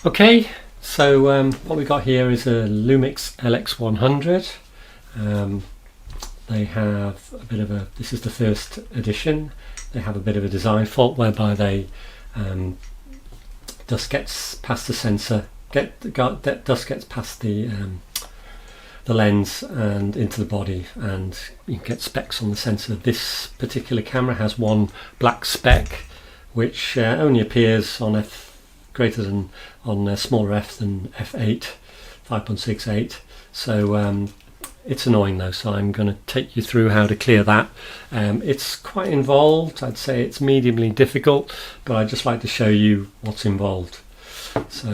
Okay, so what we got here is a Lumix LX100. They have a bit of a, this is the first edition, they have a bit of a design fault whereby they dust gets past the sensor, dust gets past the lens and into the body, and you can get specks on the sensor. This particular camera has one black speck which only appears on smaller f than f8, 5.68. So it's annoying though, so I'm going to take you through how to clear that. It's quite involved. I'd say it's mediumly difficult, but I'd just like to show you what's involved. So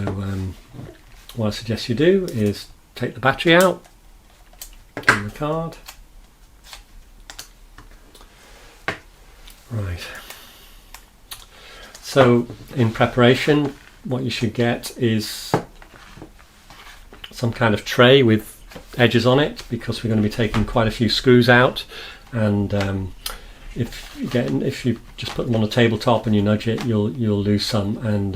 what I suggest you do is take the battery out on the card. Right. So in preparation, what you should get is some kind of tray with edges on it, because we're going to be taking quite a few screws out, and if you just put them on a tabletop and you nudge it, you'll lose some, and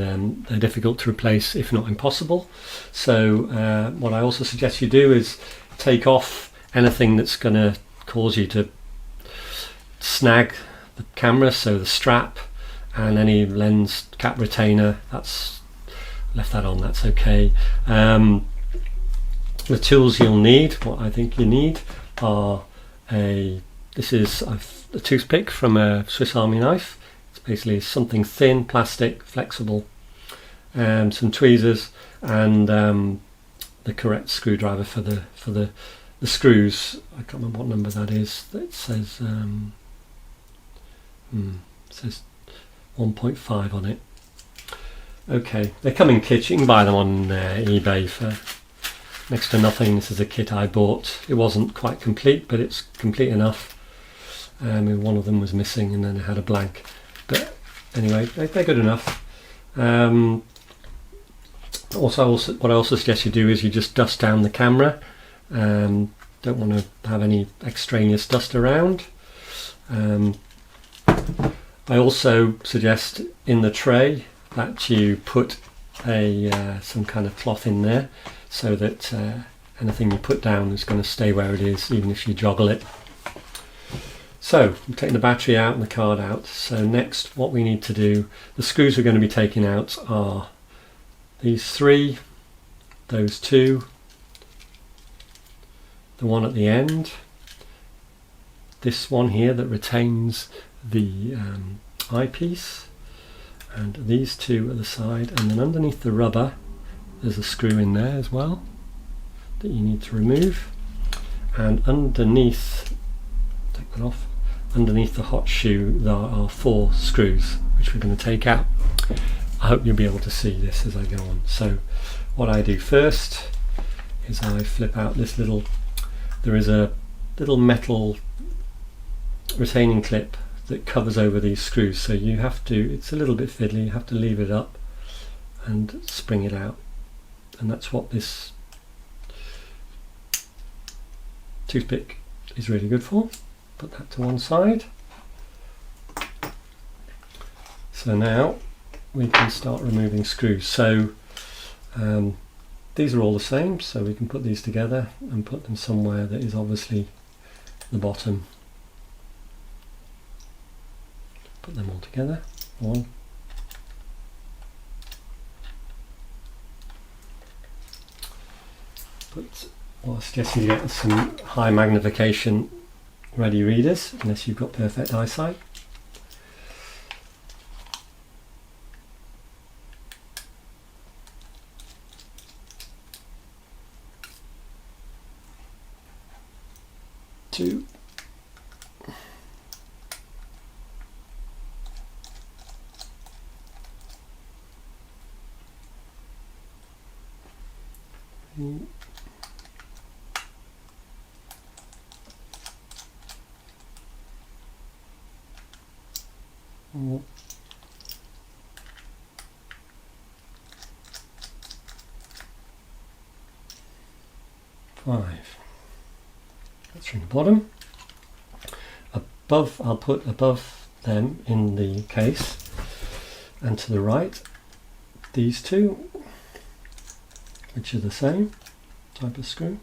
they're difficult to replace, if not impossible. So what I also suggest you do is take off anything that's going to cause you to snag the camera, so the strap and any lens cap retainer. That's left that on, that's okay. The tools you'll need, what I think you need, are this is a toothpick from a Swiss Army knife. It's basically something thin, plastic, flexible, some tweezers, and the correct screwdriver for the screws. I can't remember what number that is. It says 1.5 on it. Okay, they come in kits. You can buy them on eBay for next to nothing. This is a kit I bought. It wasn't quite complete, but it's complete enough. One of them was missing, and then it had a blank. But anyway, they're good enough. Also, what I also suggest you do is you just dust down the camera. Don't want to have any extraneous dust around. I also suggest in the tray that you put some kind of cloth in there, so that anything you put down is going to stay where it is, even if you joggle it. So I'm taking the battery out and the card out. So next, what we need to do, the screws we're going to be taking out are these three, those two, the one at the end, this one here that retains the eyepiece, and these two at the side, and then underneath the rubber there's a screw in there as well that you need to remove, and underneath, take that off, underneath the hot shoe there are 4 screws which we're going to take out. I hope you'll be able to see this as I go on. So what I do first is I flip out this little, there is a little metal retaining clip that covers over these screws, so you have to, it's a little bit fiddly, you have to leave it up and spring it out, and that's what this toothpick is really good for. Put that to one side. So now we can start removing screws. So these are all the same, so we can put these together and put them somewhere that is obviously the bottom. Put them all together. One. Well, I suggest you get some high magnification ready readers, unless you've got perfect eyesight. Two. Five. That's from the bottom. Above, I'll put above them in the case, and to the right, these two. which are the same type of screw.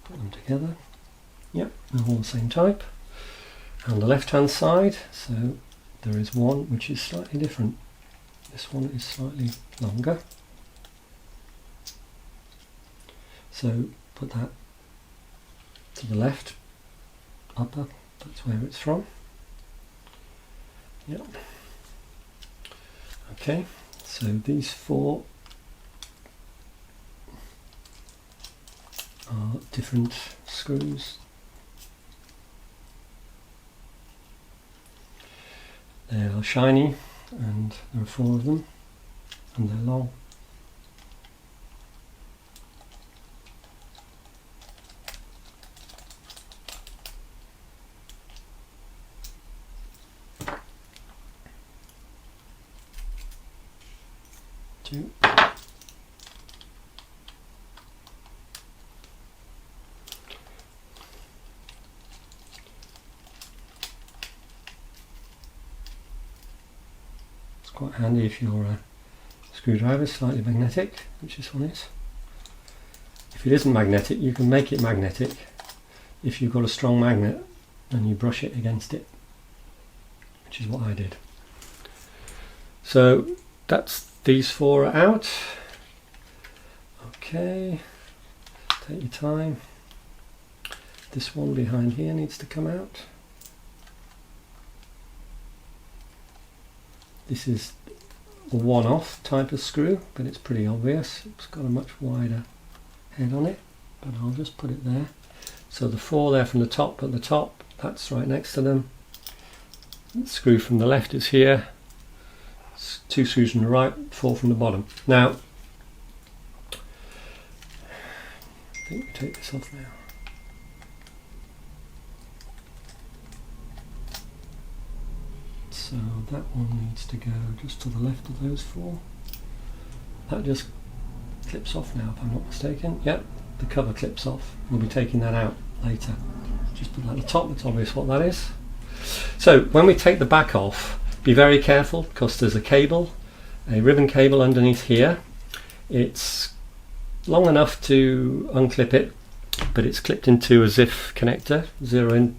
Put them together. Yep, they're all the same type. On the left hand side, so there is one which is slightly different. This one is slightly longer. So put that to the left upper, that's where it's from. Yep. Okay, so these four are different screws. They are shiny, and there are four of them, and they're long. Two. It's quite handy if your screwdriver is slightly magnetic, which this one is. If it isn't magnetic, you can make it magnetic if you've got a strong magnet and you brush it against it, which is what I did. So that's these four are out. Okay, take your time. This one behind here needs to come out. This is a one-off type of screw, but it's pretty obvious. It's got a much wider head on it, but I'll just put it there. So the four there from the top at the top, that's right next to them. The screw from the left is here. Two screws from the right, four from the bottom. Now, I think we take this off now. So that one needs to go just to the left of those four. That just clips off now, if I'm not mistaken. Yep, the cover clips off. We'll be taking that out later. Just put that at the top, it's obvious what that is. So when we take the back off, be very careful because there's a cable, a ribbon cable underneath here. It's long enough to unclip it, but it's clipped into a ZIF connector, zero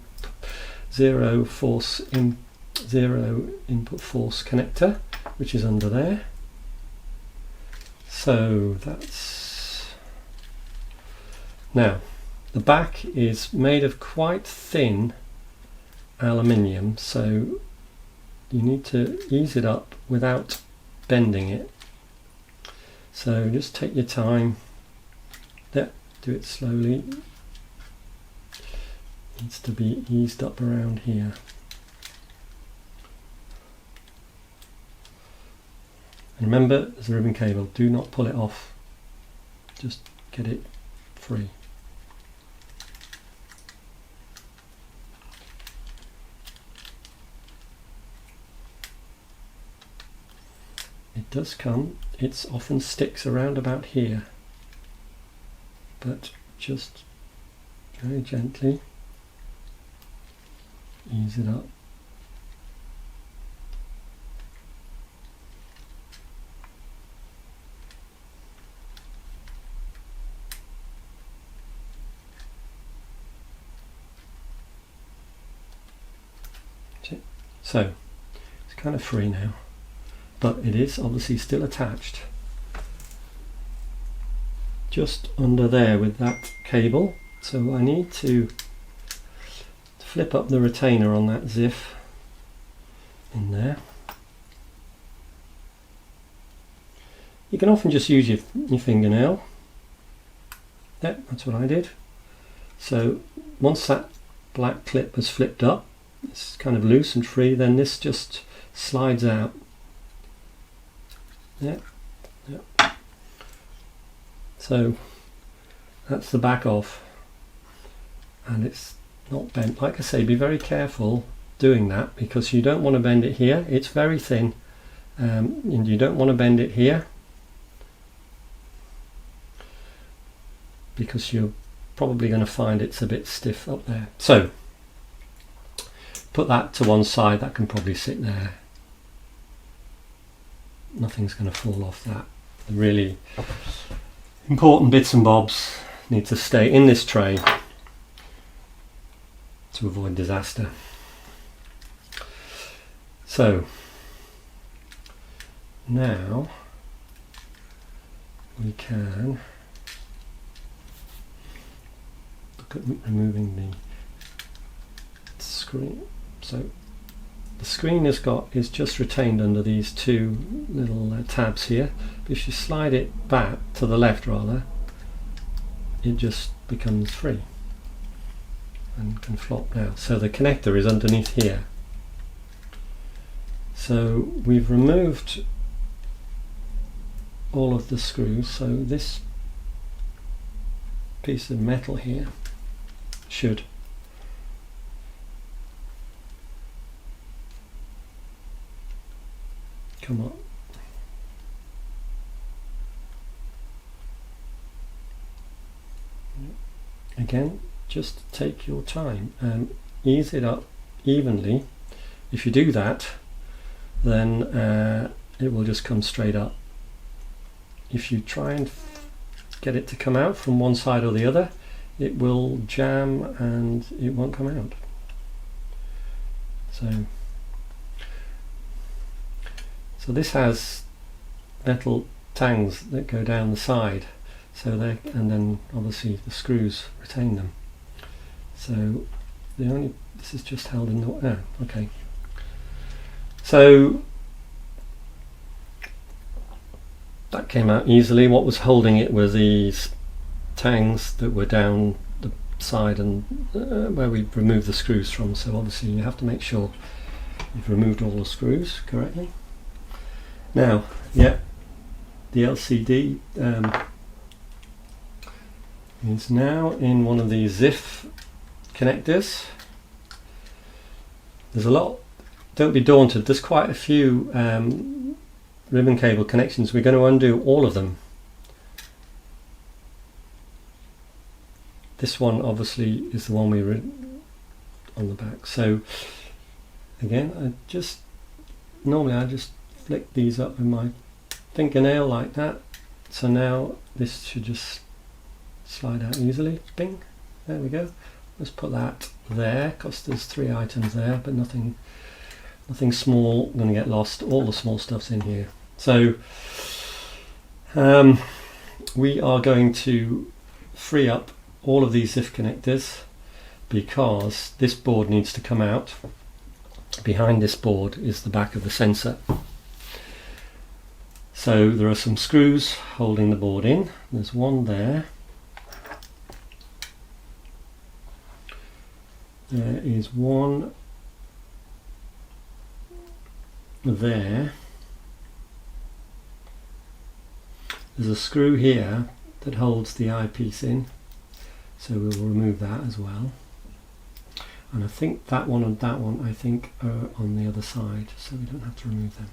input force connector, which is under there. So that's now the back is made of quite thin aluminium, so you need to ease it up without bending it. So just take your time. Yeah, do it slowly. Needs to be eased up around here. And remember, there's a ribbon cable. Do not pull it off. Just get it free. It does come, it often sticks around about here, but just very gently ease it up. So it's kind of free now, but it is obviously still attached just under there with that cable. So I need to flip up the retainer on that ZIF in there. You can often just use your fingernail. Yep, that's what I did. So once that black clip has flipped up, it's kind of loose and free, then this just slides out. Yep, yep. So that's the back off, and it's not bent. Like I say, be very careful doing that because you don't want to bend it here. It's very thin, and you don't want to bend it here because you're probably going to find it's a bit stiff up there. So put that to one side. That can probably sit there. Nothing's going to fall off that. The really important bits and bobs need to stay in this tray to avoid disaster. So now we can look at removing the screen. So the screen is just retained under these two little tabs here. But if you slide it back to the left rather, it just becomes free and can flop now. So the connector is underneath here. So we've removed all of the screws, so this piece of metal here should come up. Again, just take your time and ease it up evenly. If you do that, then it will just come straight up. If you try and get it to come out from one side or the other, it will jam and it won't come out. So this has metal tangs that go down the side, so and then obviously the screws retain them. So this is just held in the okay. So that came out easily. What was holding it were these tangs that were down the side and where we removed the screws from. So obviously you have to make sure you've removed all the screws correctly. Now, yeah, the LCD is now in one of these ZIF connectors. There's a lot. Don't be daunted. There's quite a few ribbon cable connections. We're going to undo all of them. This one obviously is the one we were on the back. So again, normally I just flick these up with my fingernail like that. So now this should just slide out easily. Bing, there we go. Let's put that there, because there's 3 items there, but nothing small going to get lost. All the small stuff's in here. So we are going to free up all of these ZIF connectors because this board needs to come out. Behind this board is the back of the sensor. So there are some screws holding the board in. There's one there. There is one there. There's a screw here that holds the eyepiece in, so we will remove that as well. And I think that one and that one I think are on the other side, so we don't have to remove them.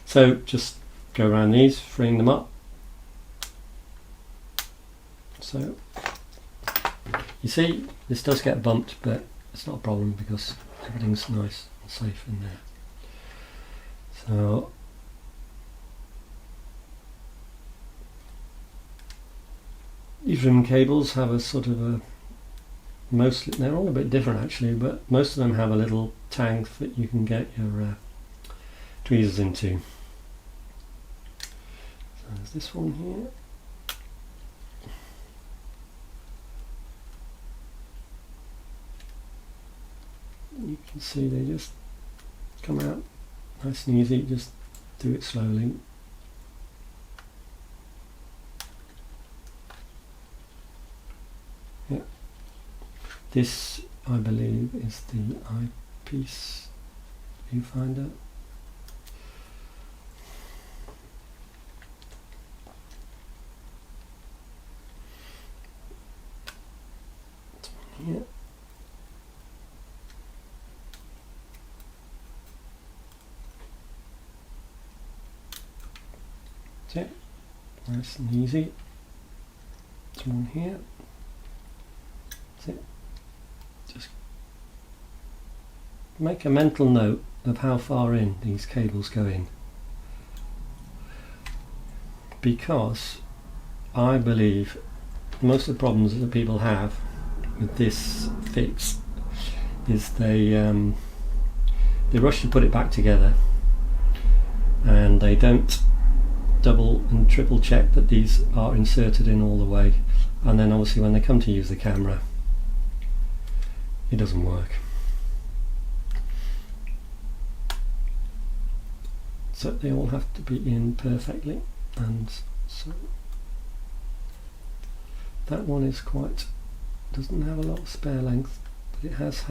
So just go around these, freeing them up. So you see this does get bumped, but it's not a problem because everything's nice and safe in there. So these ribbon cables have a sort of a, mostly, they're all a bit different actually, but most of them have a little tank that you can get your tweezers into. So there's this one here. You can see they just come out nice and easy, just do it slowly. Yeah. This, I believe, is the eyepiece viewfinder. Here. That's it. Nice and easy. This one here. That's it. Just make a mental note of how far in these cables go in, because I believe most of the problems that people have with this fix is they rush to put it back together and they don't double and triple check that these are inserted in all the way, and then obviously when they come to use the camera it doesn't work. So they all have to be in perfectly, and so that one is doesn't have a lot of spare length, but it has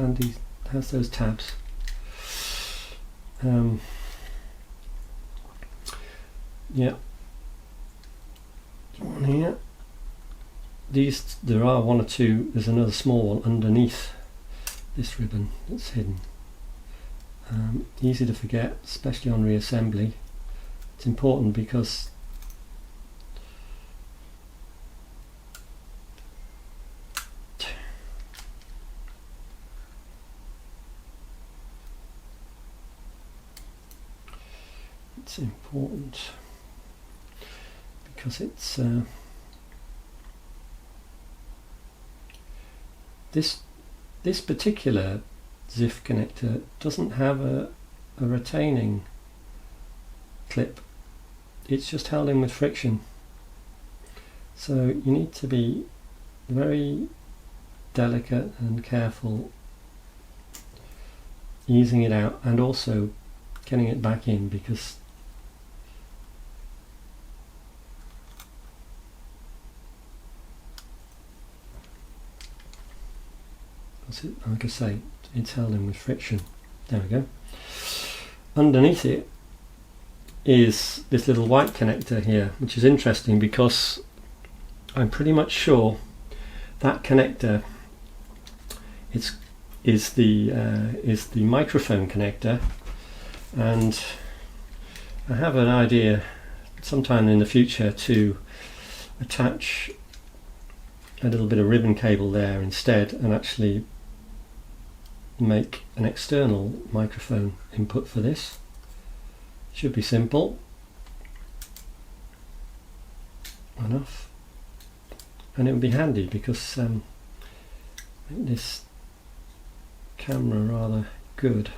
those tabs. Yeah, one here. There are one or two. There's another small one underneath this ribbon that's hidden. Easy to forget, especially on reassembly. It's important because it's this particular ZIF connector doesn't have a retaining clip. It's just held in with friction. So you need to be very delicate and careful easing it out and also getting it back in, because like I say, it's held in with friction. There we go. Underneath it is this little white connector here, which is interesting because I'm pretty much sure that connector is the microphone connector, and I have an idea sometime in the future to attach a little bit of ribbon cable there instead and actually make an external microphone input for this. Should be simple enough, and it would be handy because I think this camera rather good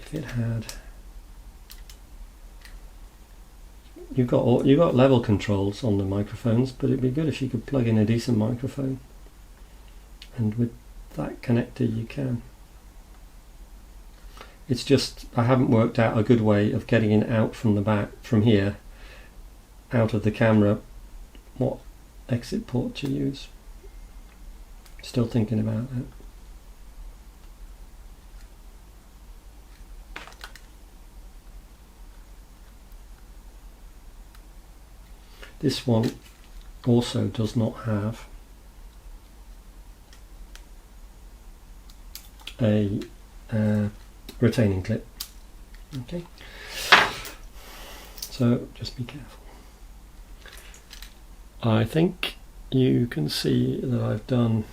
if it had. You've got level controls on the microphones, but it'd be good if you could plug in a decent microphone, and with that connector you can. It's just I haven't worked out a good way of getting it out from the back, from here, out of the camera, what exit port to use. Still thinking about that. This one also does not have a retaining clip. Okay, so just be careful. I think you can see that I've done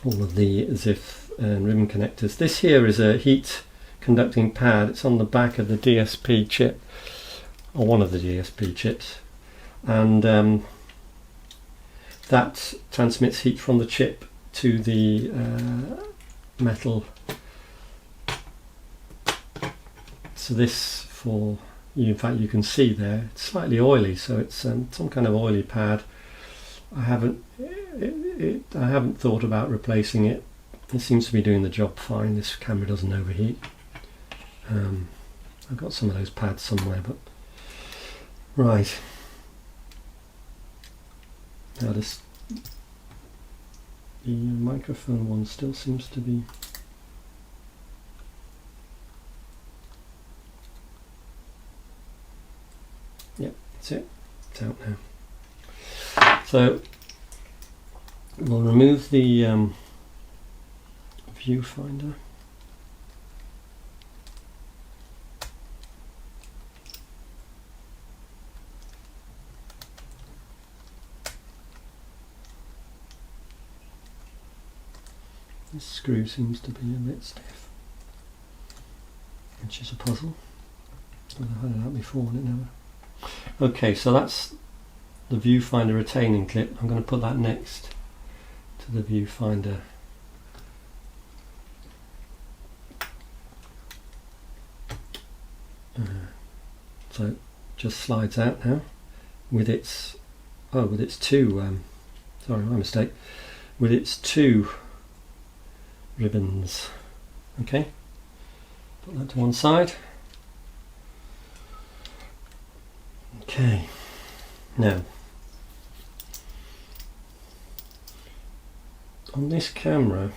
all of the ZIF and ribbon connectors. This here is a heat conducting pad. It's on the back of the DSP chip, or one of the DSP chips, and that transmits heat from the chip to the metal. So this, for you, in fact you can see there, it's slightly oily, so it's some kind of oily pad. I haven't thought about replacing it. It seems to be doing the job fine. This camera doesn't overheat. I've got some of those pads somewhere, but right. Now the microphone one still seems to be. Yep, that's it. It's out now. So we'll remove the viewfinder. This screw seems to be a bit stiff, which is a puzzle. I've had it out before and it never. Okay, so that's the viewfinder retaining clip. I'm going to put that next to the viewfinder. So it just slides out now with its two sorry, my mistake, with its two ribbons. Okay, put that to one side. Okay, now on this camera,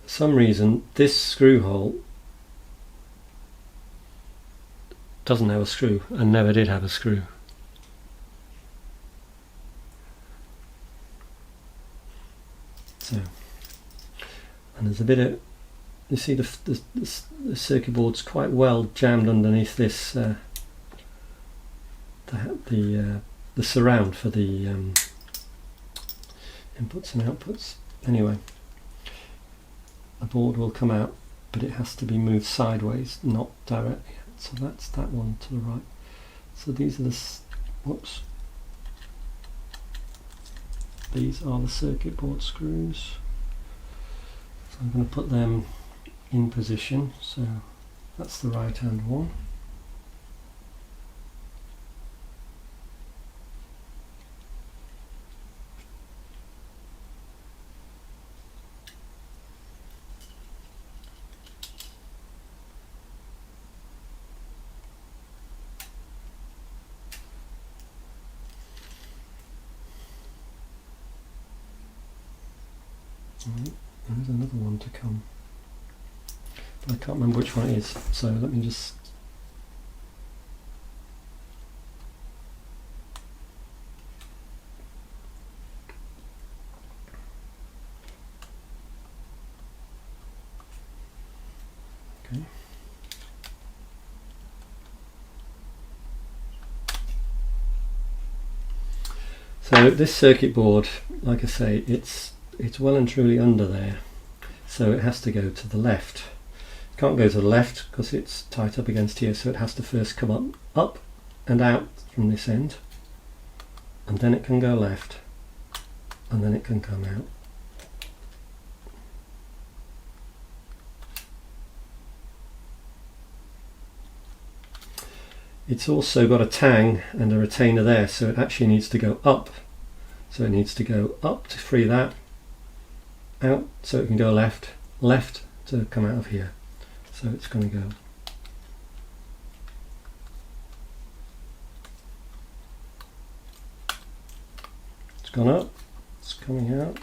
for some reason this screw hole doesn't have a screw and never did have a screw. So, and there's a bit of, you see the circuit board's quite well jammed underneath this the surround for the inputs and outputs. Anyway, the board will come out, but it has to be moved sideways, not directly. So that's that one to the right. So these are the whoops. These are the circuit board screws. So I'm going to put them in position. So that's the right hand one. There's another one to come, but I can't remember which one it is, so let me just okay. So this circuit board, like I say, it's well and truly under there, so it has to go to the left. It can't go to the left because it's tight up against here, so it has to first come up and out from this end, and then it can go left, and then it can come out. It's also got a tang and a retainer there, so it actually needs to go up. So it needs to go up to free that, out so it can go left, left to come out of here. So it's going to go it's gone up, it's coming out.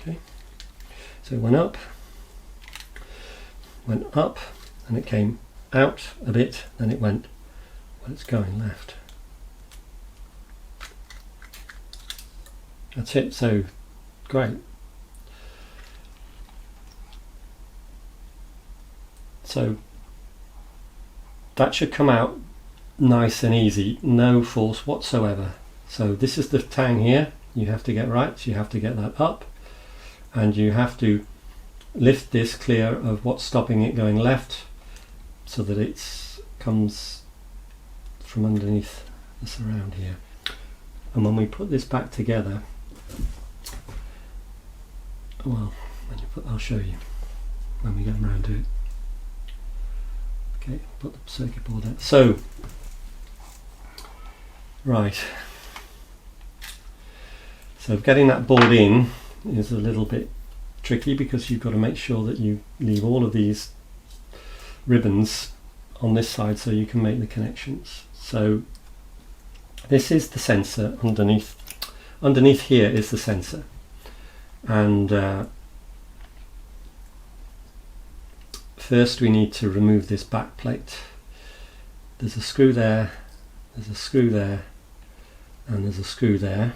Okay, so it went up, and it came out a bit, then it went, well, it's going left. That's it, so great. So that should come out nice and easy, no force whatsoever. So this is the tang here, you have to get right, so you have to get that up, and you have to lift this clear of what's stopping it going left, so that it comes from underneath the surround here. And when we put this back together, well, I'll show you when we get around to it. Okay, put the circuit board out. So, right. So getting that board in is a little bit tricky, because you've got to make sure that you leave all of these ribbons on this side so you can make the connections. So this is the sensor underneath. Underneath here is the sensor, and first we need to remove this back plate. There's a screw there, there's a screw there, and there's a screw there.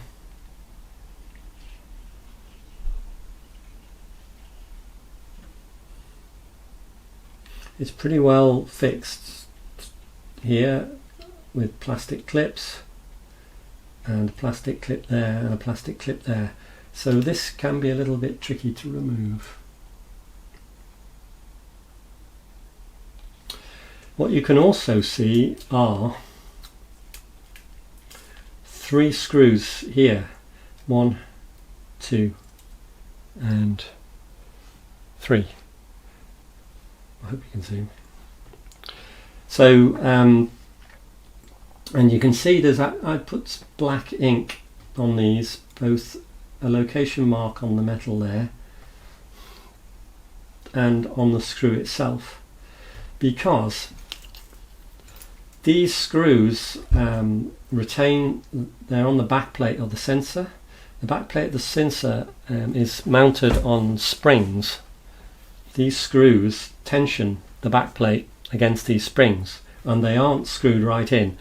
it's pretty well fixed here with plastic clips, and a plastic clip there and a plastic clip there. So this can be a little bit tricky to remove. What you can also see are 3 screws here. 1, 2 and 3. I hope you can see. So and you can see there's I put black ink on these, both a location mark on the metal there and on the screw itself, because these screws retain, they're on the back plate of the sensor. The back plate of the sensor is mounted on springs. These screws tension the back plate against these springs, and they aren't screwed right in.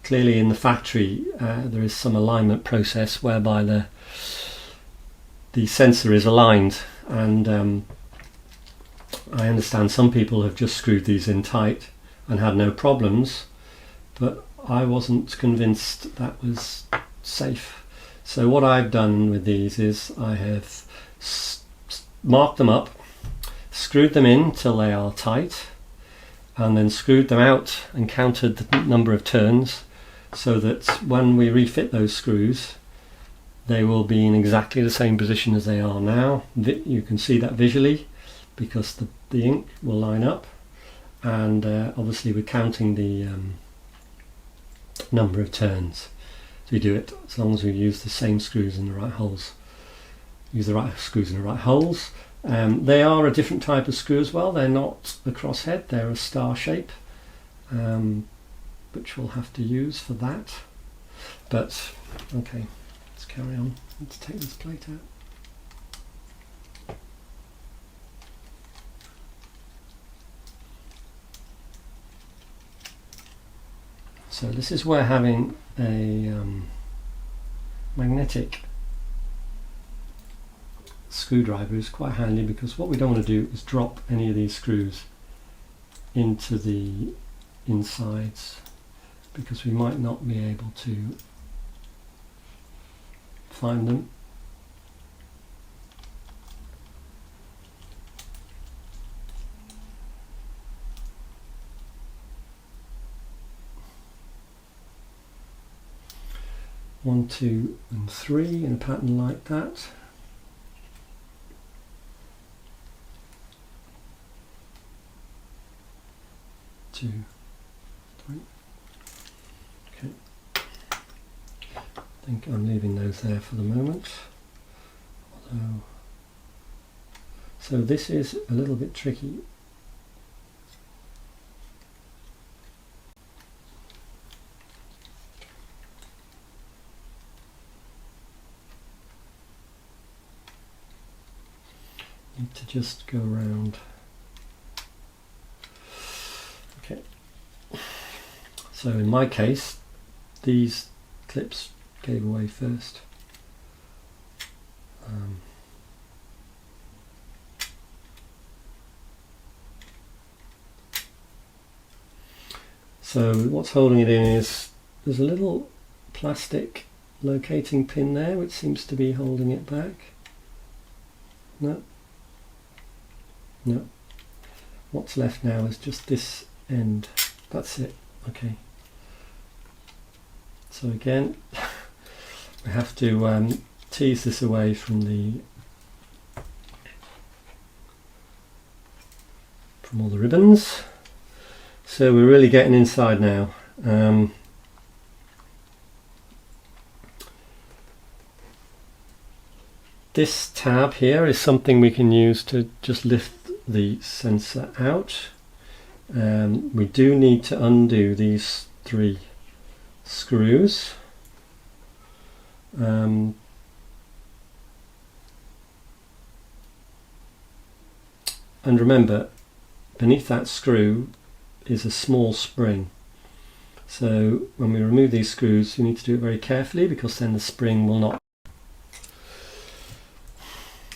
Clearly in the factory there is some alignment process whereby the sensor is aligned, and I understand some people have just screwed these in tight and had no problems, but I wasn't convinced that was safe. So what I've done with these is I have marked them up, screwed them in till they are tight, and then screwed them out and counted the number of turns, so that when we refit those screws they will be in exactly the same position as they are now. You can see that visually because the ink will line up, and obviously we're counting the number of turns. So we do it as long as we use the same screws in the right holes. Use the right screws in the right holes. They are a different type of screw as well. They're not a crosshead, they're a star shape, which we'll have to use for that. But okay, let's carry on. Let's take this plate out. So this is where having a magnetic screwdriver is quite handy, because what we don't want to do is drop any of these screws into the insides, because we might not be able to find them. One, 2 and 3 in a pattern like that. Two, 3. Okay. I think I'm leaving those there for the moment. Although, so this is a little bit tricky. Need to just go around. Okay. So in my case, these clips gave away first. So what's holding it in is there's a little plastic locating pin there which seems to be holding it back. No. No. What's left now is just this end. That's it. Okay. So again, we have to tease this away from all the ribbons. So we're really getting inside now. This tab here is something we can use to just lift the sensor out. We do need to undo these 3 screws. And remember, beneath that screw is a small spring. So when we remove these screws, you need to do it very carefully, because then the spring will not.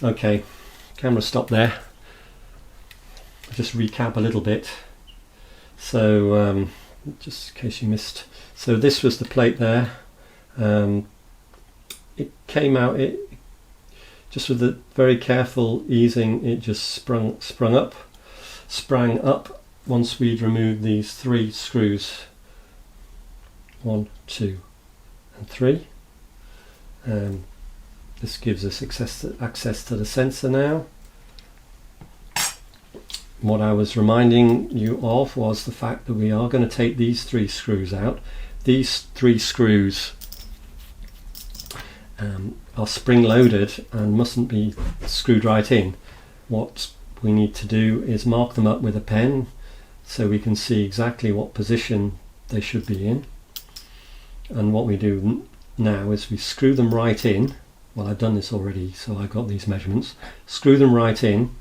Okay, camera stop there. just recap a little bit. So just in case you missed, so this was the plate there. It came out, it just with a very careful easing, it just sprang up once we'd removed these 3 screws, 1, 2 and 3. This gives us access to the sensor now. What I was reminding you of was the fact that we are going to take these 3 screws out. These 3 screws are spring loaded and mustn't be screwed right in. What we need to do is mark them up with a pen so we can see exactly what position they should be in. And what we do now is we screw them right in. Well, I've done this already, so I got these measurements. Screw them right in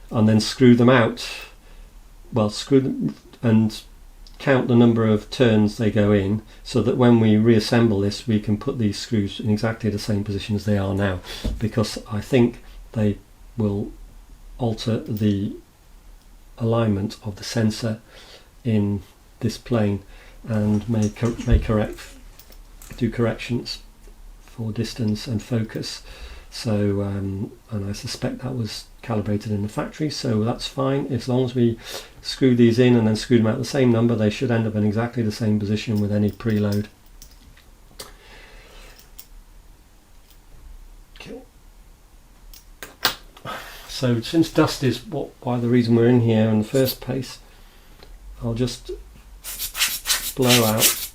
and then screw them out. Well, screw them and count the number of turns they go in, so that when we reassemble this we can put these screws in exactly the same position as they are now, because I think they will alter the alignment of the sensor in this plane and may do corrections for distance and focus. So and I suspect that was calibrated in the factory, so that's fine. As long as we screw these in and then screw them out the same number, they should end up in exactly the same position with any preload. Okay. So since dust is why the reason we're in here in the first place, I'll just blow out.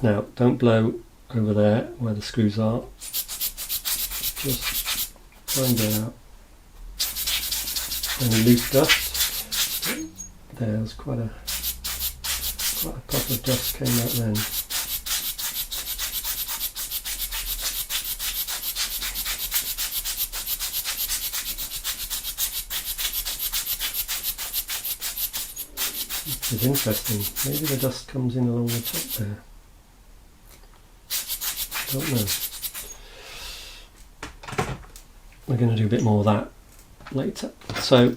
Now don't blow over there where the screws are, just find it out. Any loose dust, there's quite a puff of dust came out then. This is interesting, maybe the dust comes in along the top there. Don't know. We're going to do a bit more of that later. So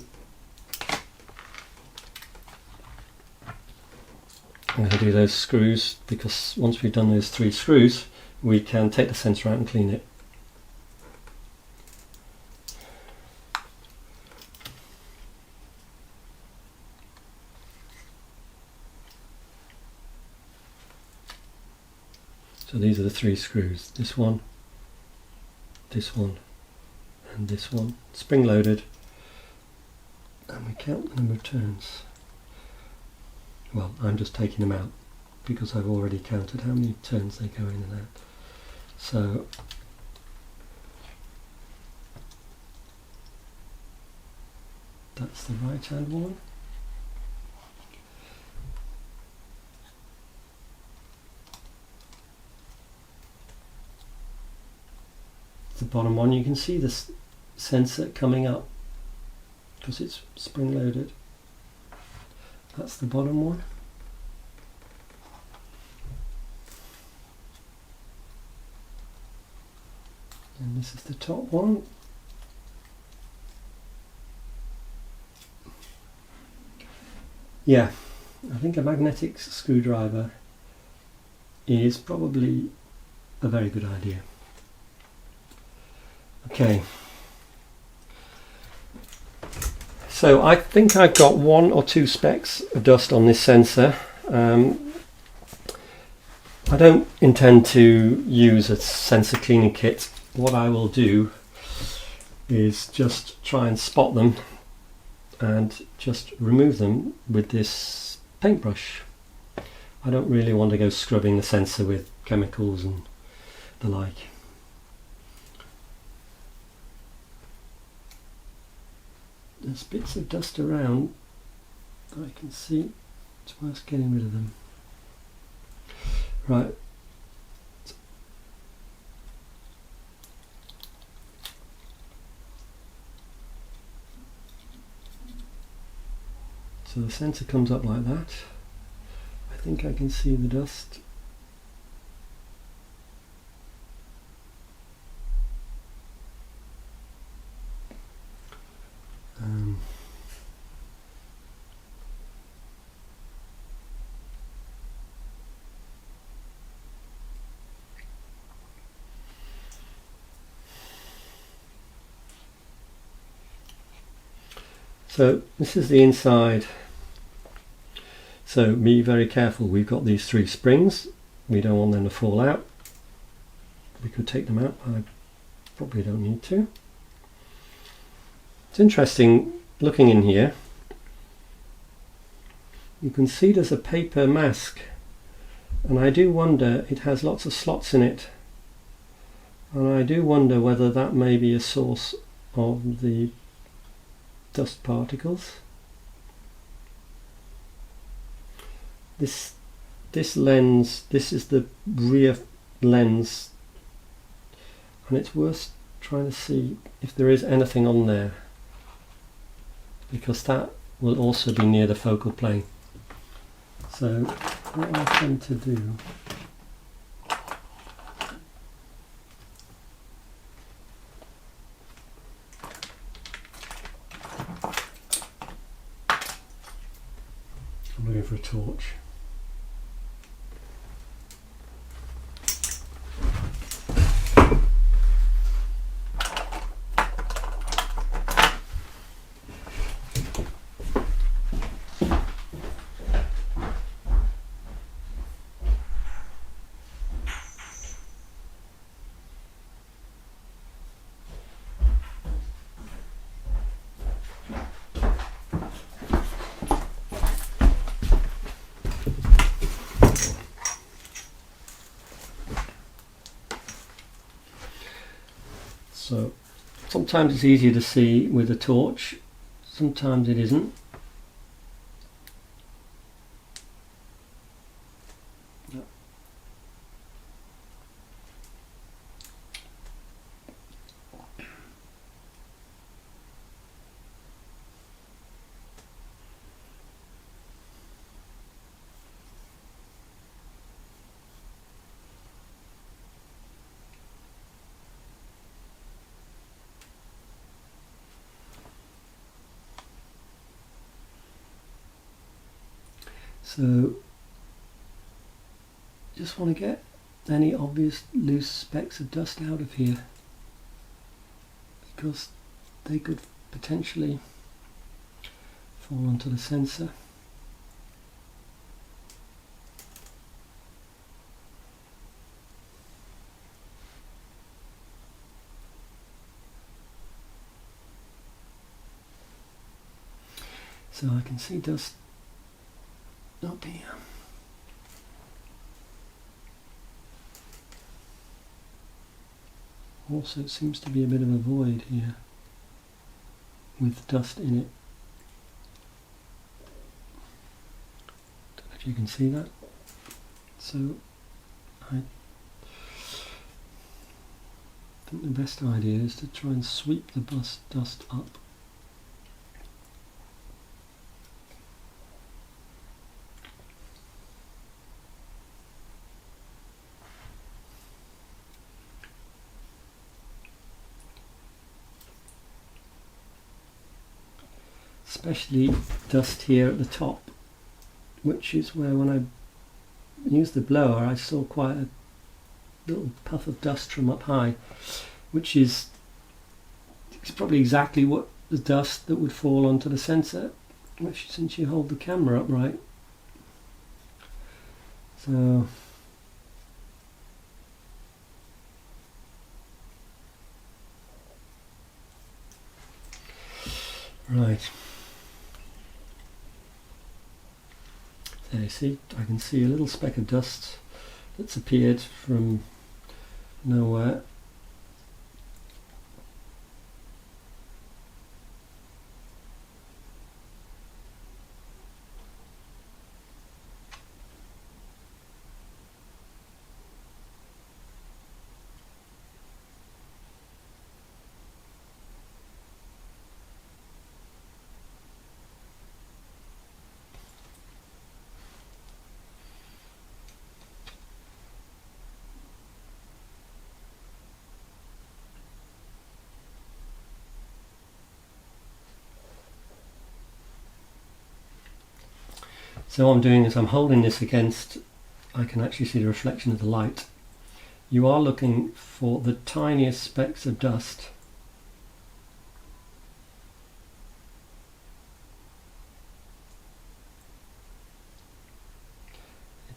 I'm going to do those screws, because once we've done those 3 screws we can take the sensor out and clean it. So these are the 3 screws, this one, and this one, spring loaded, and we count the number of turns. Well, I'm just taking them out because I've already counted how many turns they go in and out. So that's the right hand one. The bottom one, you can see this sensor coming up because it's spring loaded. That's the bottom one. And this is the top one. Yeah, I think a magnetic screwdriver is probably a very good idea. Okay, so I think I've got 1 or 2 specks of dust on this sensor. I don't intend to use a sensor cleaning kit. What I will do is just try and spot them and just remove them with this paintbrush. I don't really want to go scrubbing the sensor with chemicals and the like. There's bits of dust around that I can see. It's worth getting rid of them. Right. So the sensor comes up like that. I think I can see the dust. So this is the inside. So be very careful. We've got these 3 springs. We don't want them to fall out. We could take them out, but I probably don't need to. It's interesting looking in here. You can see there's a paper mask, and I do wonder, it has lots of slots in it, and I do wonder whether that may be a source of the dust particles. This lens, this is the rear lens, and it's worth trying to see if there is anything on there, because that will also be near the focal plane. So what I tend to do, I'm looking for a torch. So sometimes it's easier to see with a torch, sometimes it isn't. So just want to get any obvious loose specks of dust out of here, because they could potentially fall onto the sensor. So I can see dust. Oh dear. Also, it seems to be a bit of a void here with dust in it. Don't know if you can see that. So I think the best idea is to try and sweep the dust up. Especially dust here at the top, which is where when I used the blower I saw quite a little puff of dust from up high, which is probably exactly what the dust that would fall onto the sensor, which since you hold the camera upright. So right. There you see, I can see a little speck of dust that's appeared from nowhere. So what I'm doing is I'm holding this against, I can actually see the reflection of the light. You are looking for the tiniest specks of dust.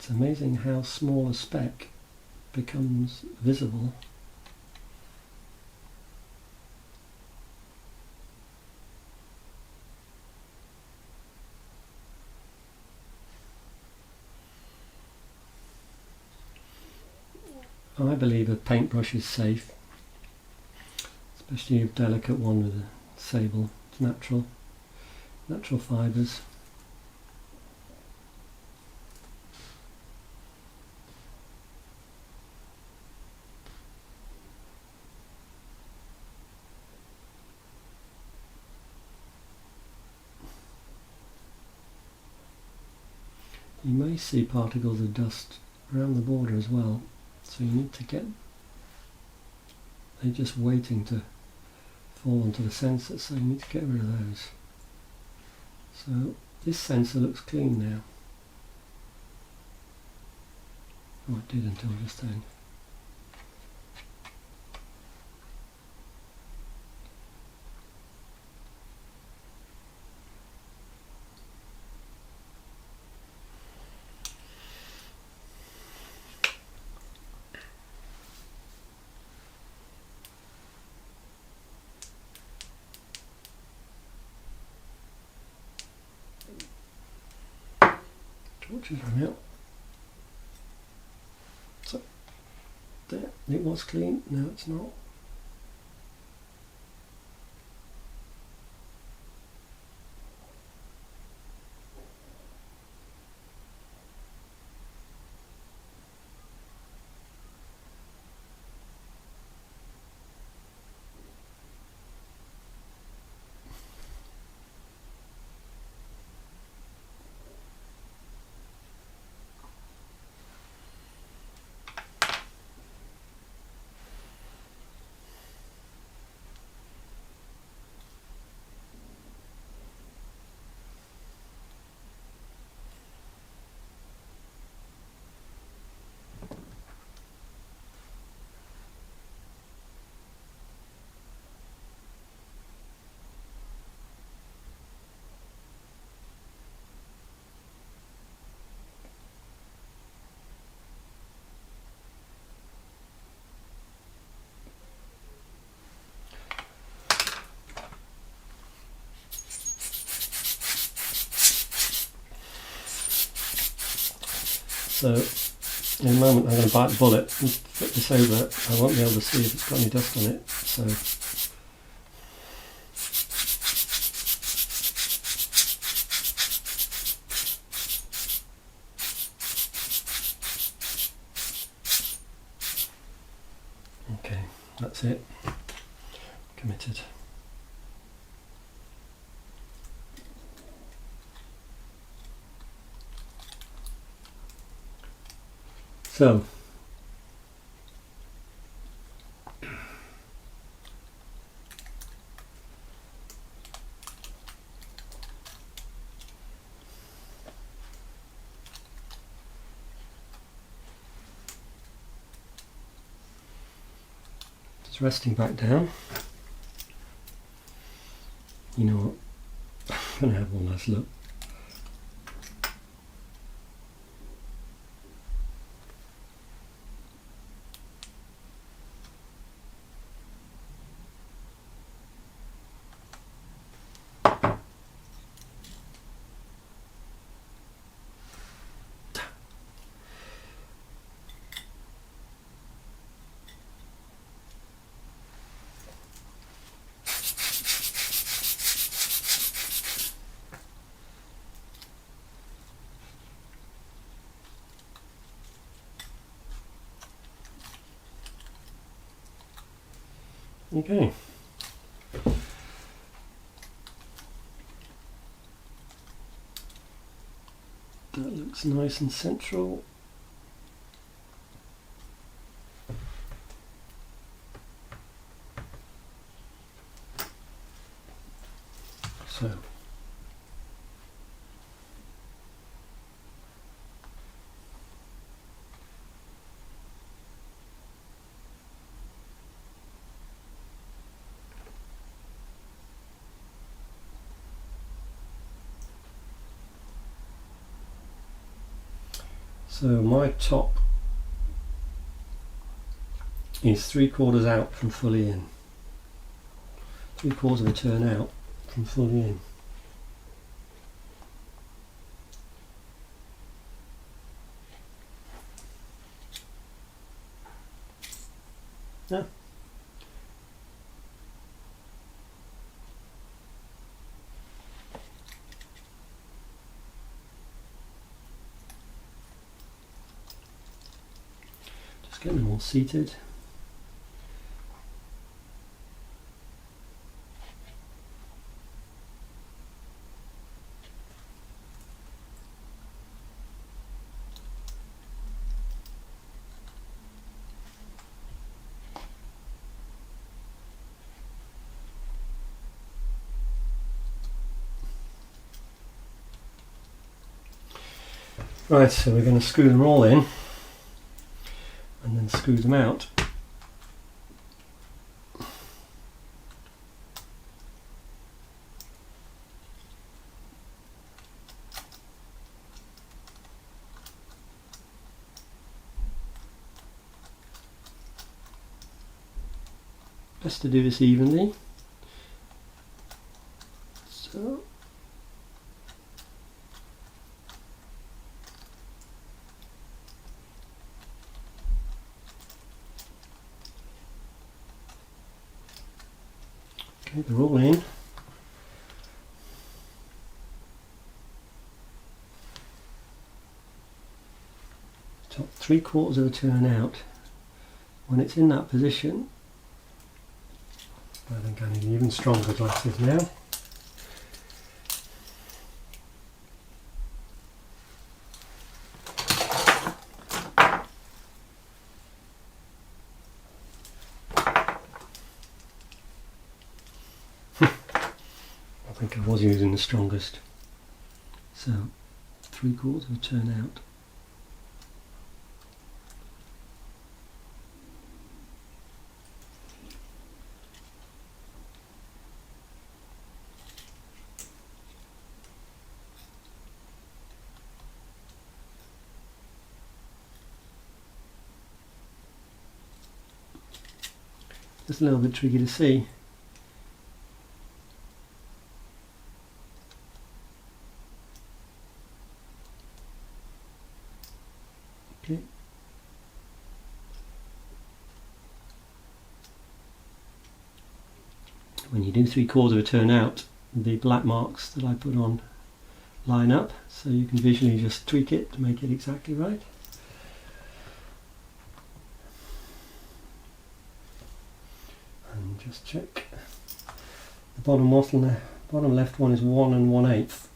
It's amazing how small a speck becomes visible. I believe a paintbrush is safe, especially a delicate one with a sable. It's natural fibres. You may see particles of dust around the border as well, so you need to get, they're just waiting to fall onto the sensor, so you need to get rid of those. So this sensor looks clean now. Oh, it did until just then. Torches run out. So there, it was clean, now it's not. So in a moment I'm going to bite the bullet and flip this over. I won't be able to see if it's got any dust on it. So okay, that's it. Committed. So just resting back down. You know what? I'm going to have one last look. Okay. That looks nice and central. So So my top is 3/4 out from fully in. 3/4 of a turn out from fully in. Yeah. Just getting them all seated. Right, so we're going to screw them all in and then screw them out. Best to do this evenly. So okay, they're all in. Top 3/4 of a turn out. When it's in that position, I think I need even stronger glasses now. I think I was using the strongest. So 3/4 of a turn out. It's a little bit tricky to see. Okay. When you do 3/4 of a turn out, the black marks that I put on line up, so you can visually just tweak it to make it exactly right. And just check the bottom left one is 1 1/8.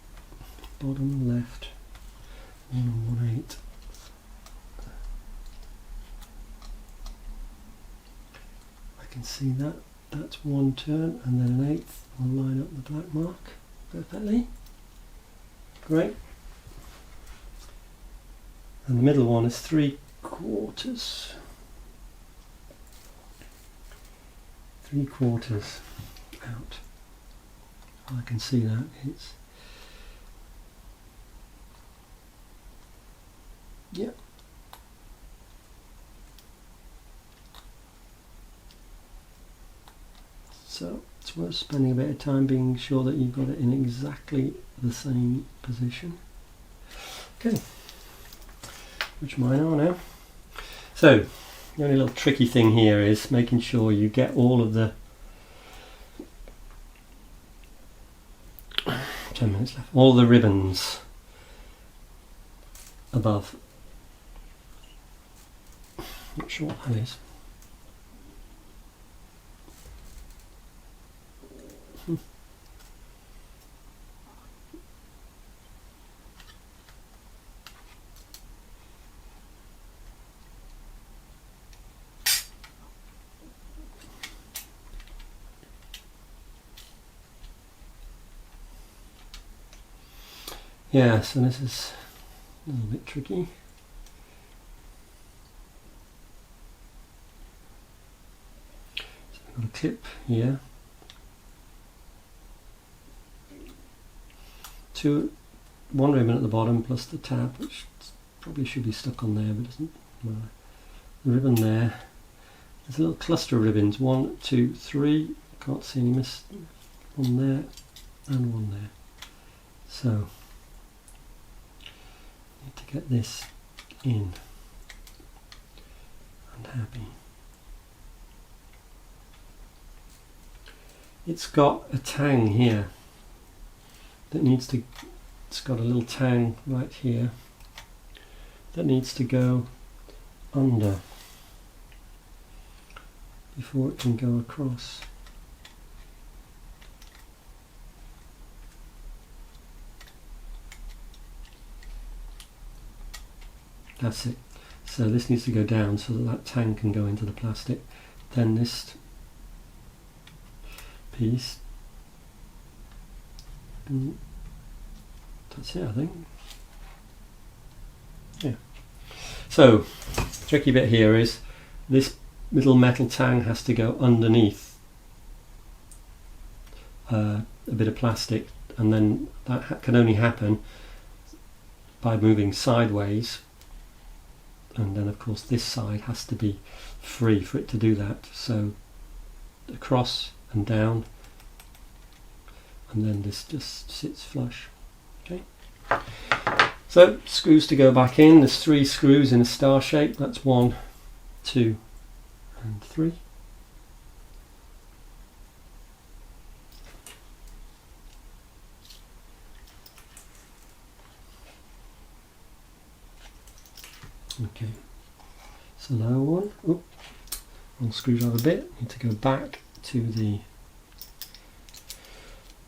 Bottom left 1 1/8. I can see that. That's one turn and then 1/8. I'll line up the black mark perfectly. Great. And the middle one is 3/4. 3/4 out. I can see that. It's yeah. So it's worth spending a bit of time being sure that you've got it in exactly the same position. Okay, which mine are now. So the only little tricky thing here is making sure you get all of the 10 minutes left. All the ribbons above. Not sure what that is. Yeah, so this is a little bit tricky. So I've got a clip here. One ribbon at the bottom plus the tab, which is probably should be stuck on there, but it doesn't matter. The ribbon there. There's a little cluster of ribbons. 1, 2, 3. Can't see any miss. One there and one there. So need to get this in and happy. It's got a tang here that needs to, it's got a little tang right here that needs to go under before it can go across. That's it. So this needs to go down so that that tang can go into the plastic. Then this piece, that's it, I think. Yeah. So the tricky bit here is this little metal tang has to go underneath a bit of plastic, and then that can only happen by moving sideways, and then of course this side has to be free for it to do that. So across and down, and then this just sits flush. Okay. So screws to go back in. There's 3 screws in a star shape. That's 1, 2 and 3. Okay, so now one screwdriver bit, need to go back to the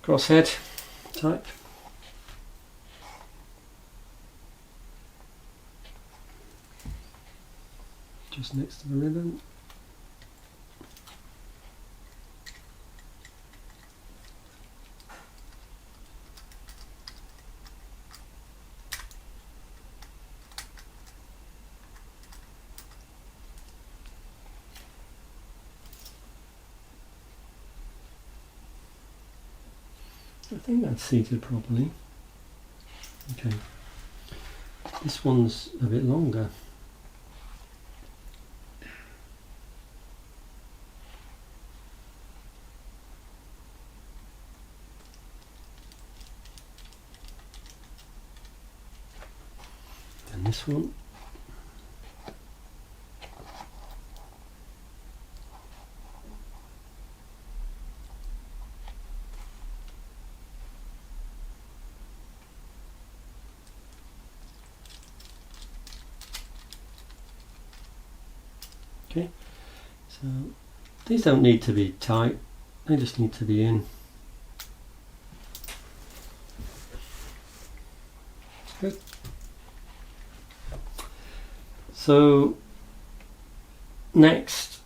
crosshead type. Just next to the ribbon. I think that's seated properly. Okay, this one's a bit longer. And this one. Okay, so these don't need to be tight, they just need to be in. Good. So next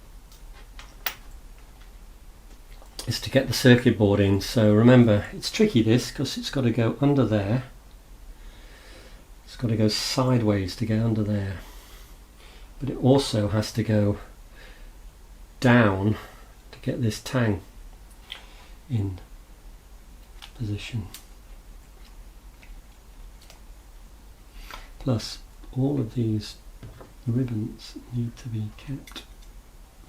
is to get the circuit board in. So remember, it's tricky this, because it's got to go under there. It's got to go sideways to get under there. But it also has to go down to get this tang in position. Plus, all of these ribbons need to be kept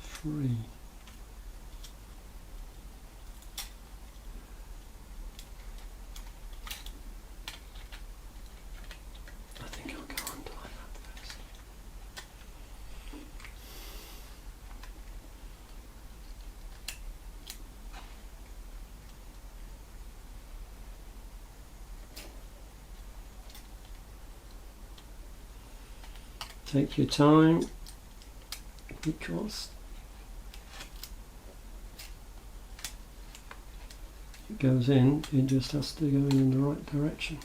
free. I think I'll go under like that first. Take your time, because it goes in, it just has to go in the right direction.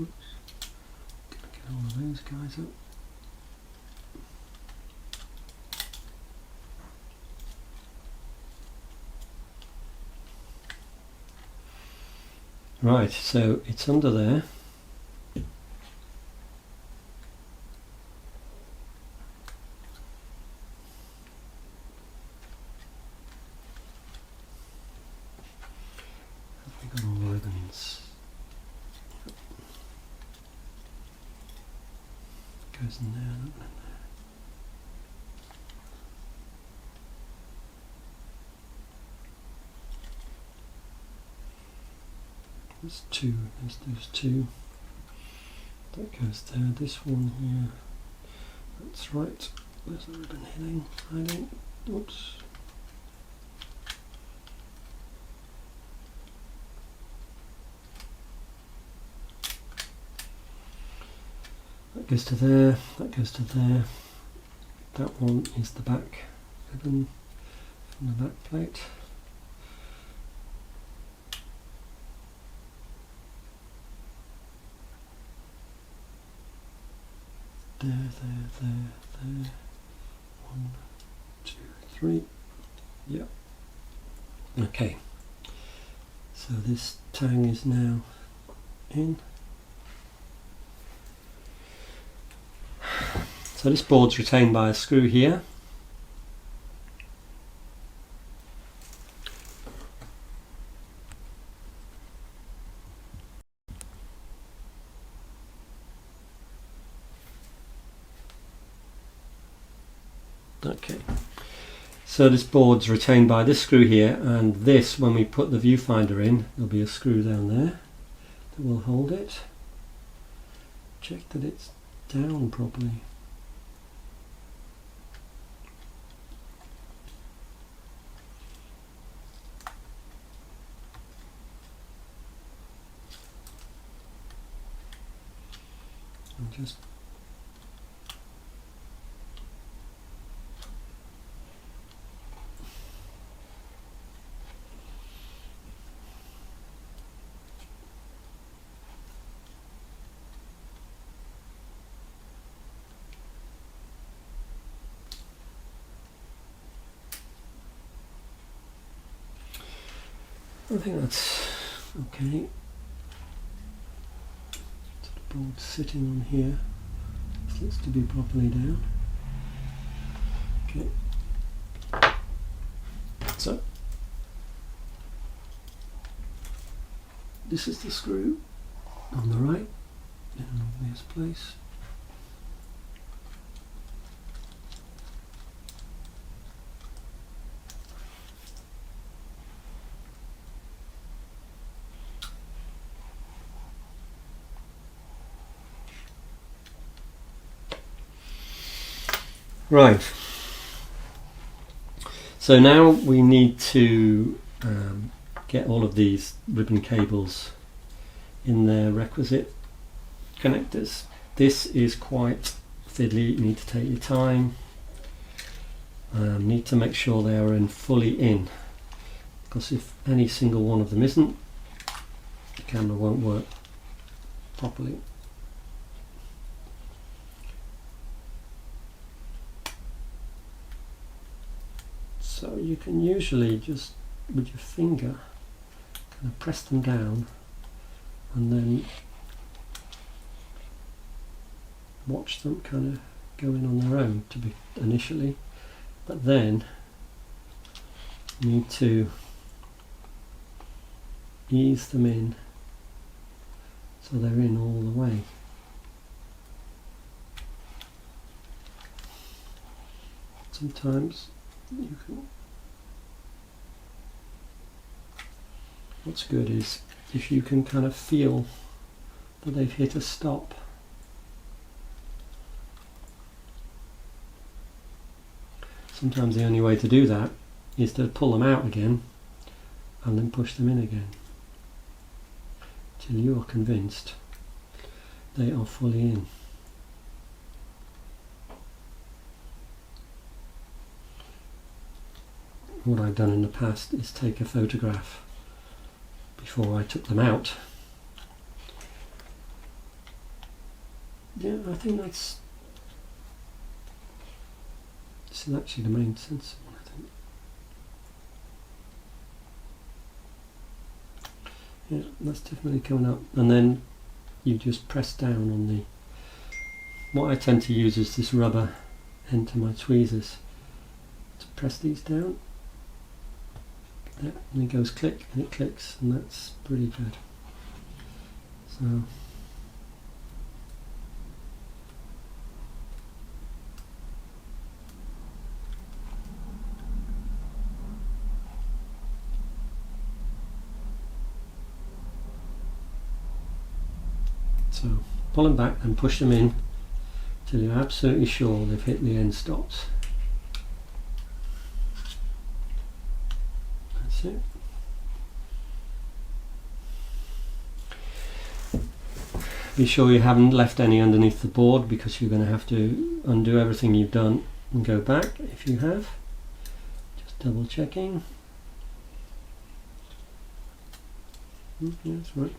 Oops. Get all of those guys up. Right, so it's under there. Have we got all the ribbons? Goes in there, that one in there. There's two, there's those two. That goes there, this one here. That's right. Where's the ribbon hiding? Oops. That goes to there, that goes to there. That one is the back ribbon from the back plate. There. 1, 2, 3. Yep. Okay. So this tang is now in. So this board's retained by a screw here. Okay, so this board's retained by this screw here, and this, when we put the viewfinder in, there'll be a screw down there that will hold it. Check that it's down properly. And just I think that's okay. So the board's sitting on here. This looks to be properly down. Okay. So this is the screw on the right in an obvious place. Right, so now we need to get all of these ribbon cables in their requisite connectors. This is quite fiddly, you need to take your time, need to make sure they are fully in, because if any single one of them isn't, the camera won't work properly. So you can usually just with your finger kind of press them down and then watch them kind of go in on their own to be initially, but then you need to ease them in so they're in all the way. Sometimes you can. What's good is if you can kind of feel that they've hit a stop. Sometimes the only way to do that is to pull them out again and then push them in again till you are convinced they are fully in. What I've done in the past is take a photograph before I took them out. Yeah, I think this is actually the main sensor one, I think. Yeah, that's definitely coming up. And then you just press down on the, what I tend to use is this rubber end to my tweezers to press these down. Yeah, and it goes click and it clicks, and that's pretty good. So pull them back and push them in till you're absolutely sure they've hit the end stops. That's it. Be sure you haven't left any underneath the board, because you're going to have to undo everything you've done and go back if you have. Just double checking. Yeah, that's right.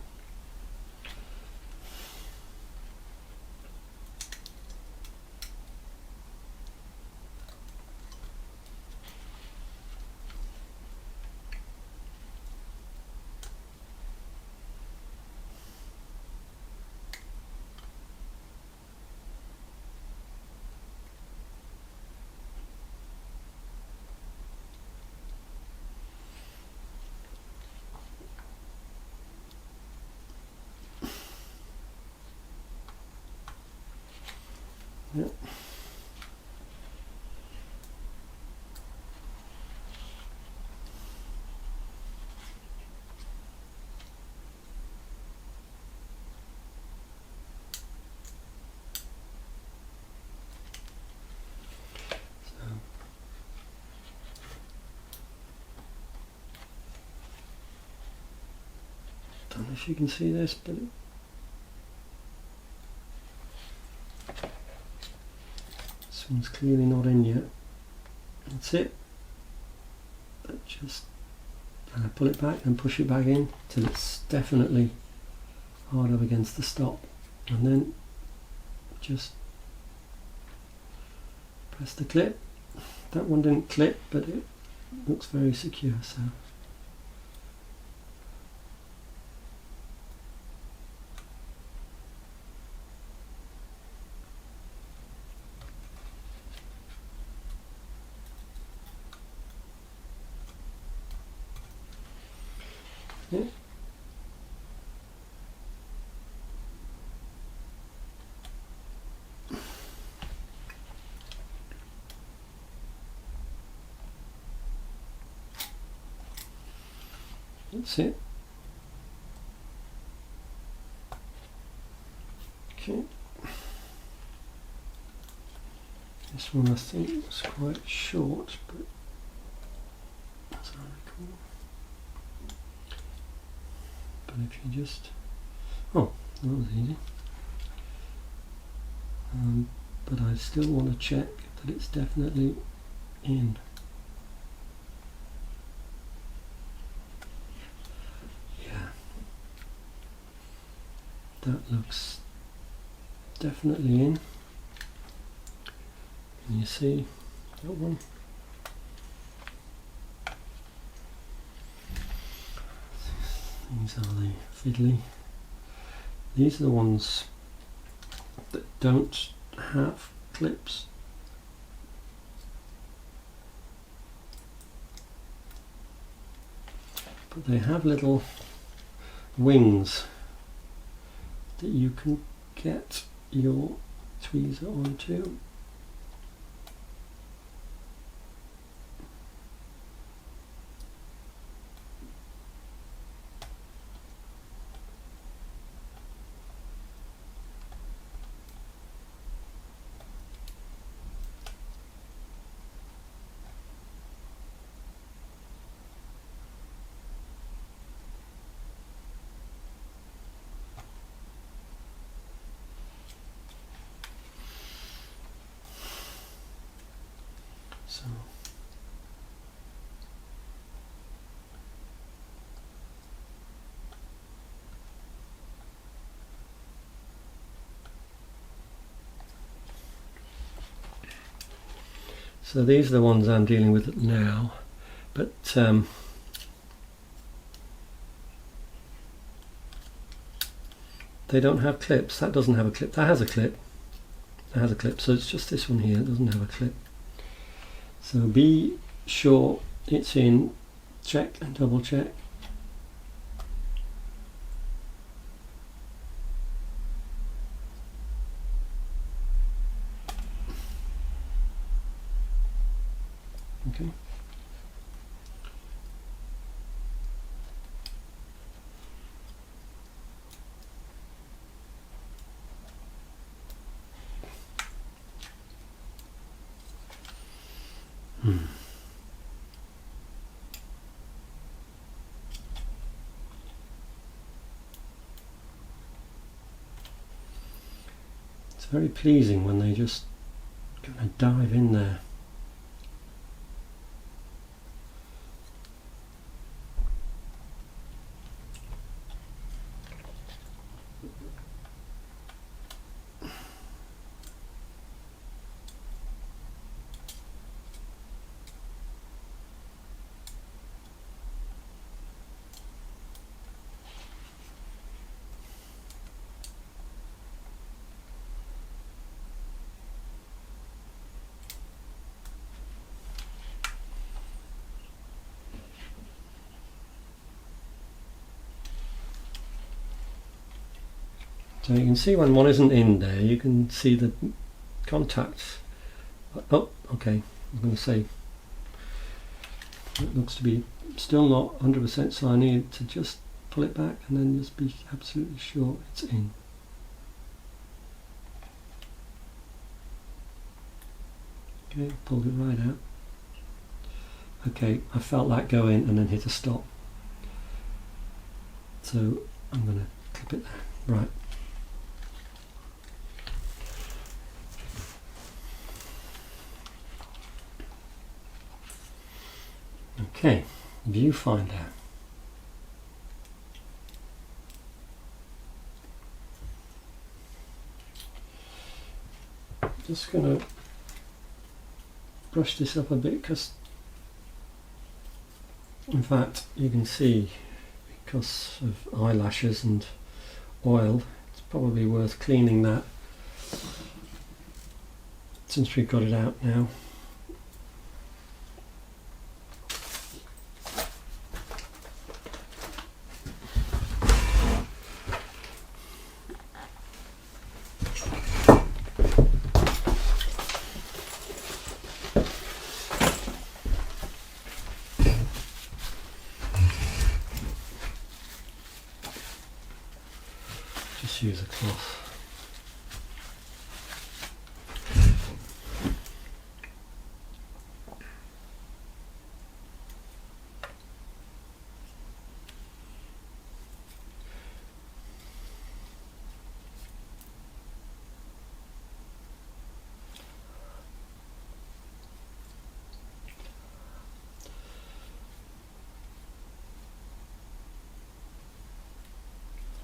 Yep. Don't know if you can see this, but this one's clearly not in yet. That's it. But just pull it back and push it back in till it's definitely hard up against the stop, and then just press the clip. That one didn't clip, but it looks very secure, so yeah. That's it. Okay. This one I think was quite short, but as I recall. But if you just, oh, that was easy. But I still want to check that it's definitely in. That looks definitely in. Can you see that one? These are the fiddly. These are the ones that don't have clips. But they have little wings that you can get your tweezer onto. So these are the ones I'm dealing with now, but they don't have clips. That doesn't have a clip. That has a clip. That has a clip. So it's just this one here. It doesn't have a clip. So be sure it's in. Check and double check. Okay. It's very pleasing when they just kind of dive in there. So you can see when one isn't in there, you can see the contacts. Oh, okay, I'm going to say it looks to be still not 100%, so I need to just pull it back and then just be absolutely sure it's in. Okay, pulled it right out. Okay, I felt that go in and then hit a stop. So I'm going to clip it there. Right. Okay, viewfinder. Just going to brush this up a bit because, in fact, you can see because of eyelashes and oil, it's probably worth cleaning that since we've got it out now. Just use a cloth.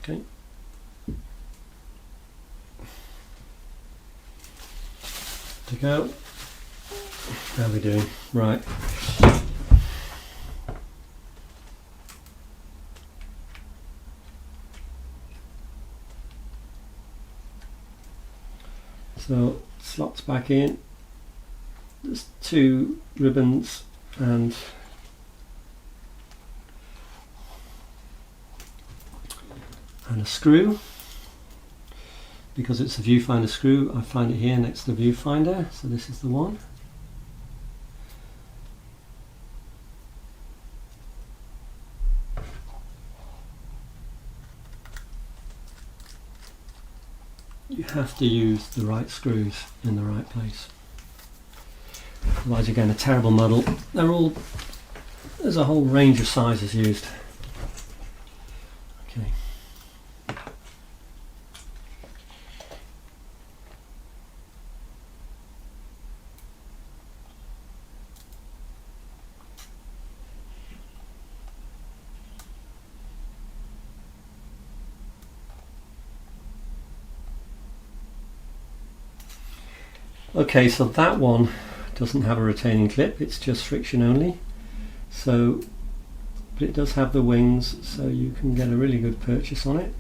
Okay. To go. How are we doing? Right. So slots back in. There's two ribbons and a screw. Because it's a viewfinder screw, I find it here next to the viewfinder, so this is the one. You have to use the right screws in the right place. Otherwise you're getting a terrible muddle. There's a whole range of sizes used. Okay. Okay, so that one doesn't have a retaining clip, it's just friction only. So, but it does have the wings, so you can get a really good purchase on it.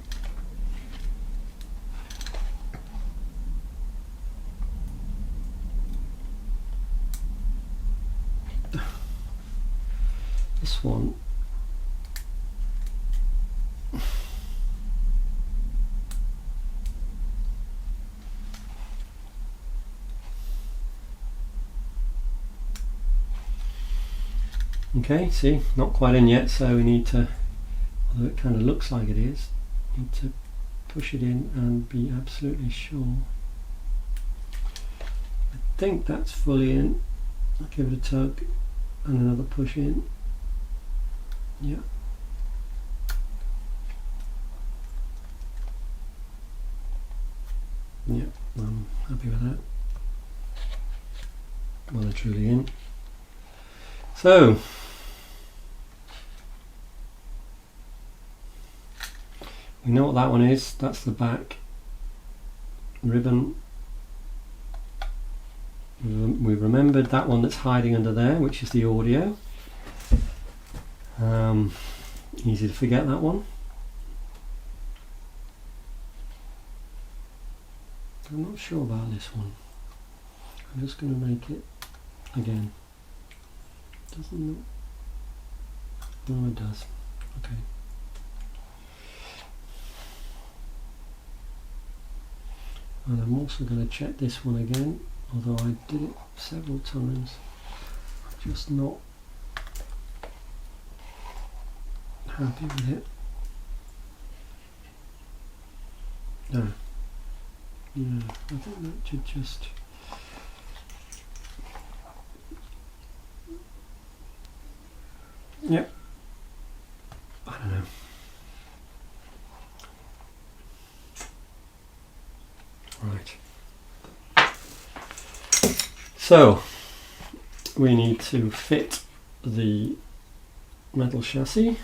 Okay, see, not quite in yet, so we need to, although it kind of looks like it is, need to push it in and be absolutely sure. I think that's fully in. I'll give it a tug and another push in. Yeah. Yeah, I'm happy with that. Well and truly in. So, we know what that one is. That's the back ribbon. We've remembered that one that's hiding under there, which is the audio. Easy to forget that one. I'm not sure about this one. I'm just going to make it again. Doesn't look. No, it does. Okay. And I'm also going to check this one again, although I did it several times. I'm just not happy with it. No. Yeah, I think that should just... Yep. I don't know. Right. So, we need to fit the metal chassis.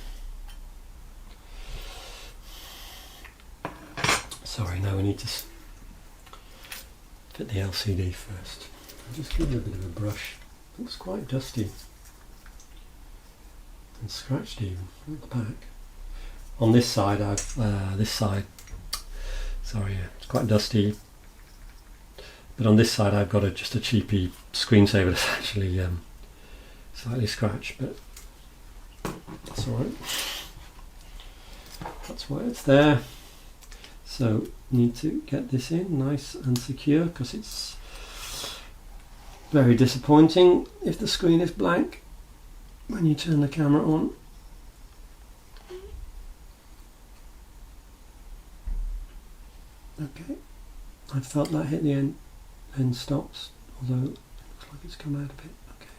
Sorry, now we need to fit the LCD first. I'll just give it a bit of a brush. It looks quite dusty and scratched even at the back. On this side, sorry, it's quite dusty. But on this side, I've got just a cheapy screensaver that's actually slightly scratched, but that's all right. That's why it's there. So need to get this in nice and secure, because it's very disappointing if the screen is blank when you turn the camera on. Okay, I felt that hit the end stops, although it looks like it's come out a bit. Okay.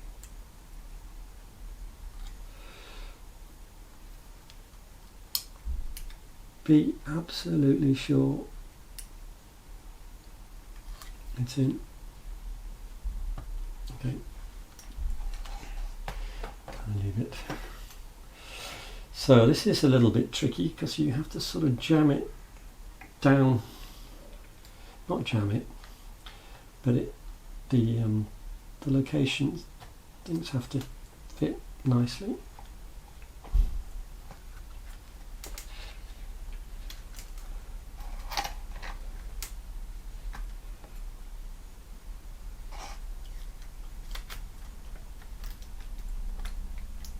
Be absolutely sure it's in. Okay. Can't leave it. So this is a little bit tricky because you have to sort of jam it down. Not jam it, but the location things have to fit nicely.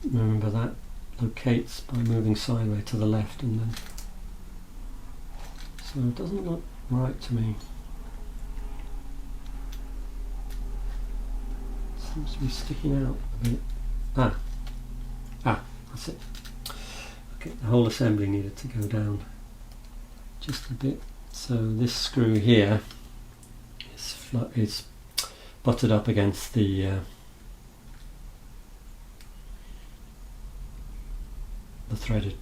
Remember that locates by moving sideways to the left, and then so it doesn't look right to me. Seems to be sticking out a bit. That's it. Okay, the whole assembly needed to go down just a bit. So this screw here is butted up against the threaded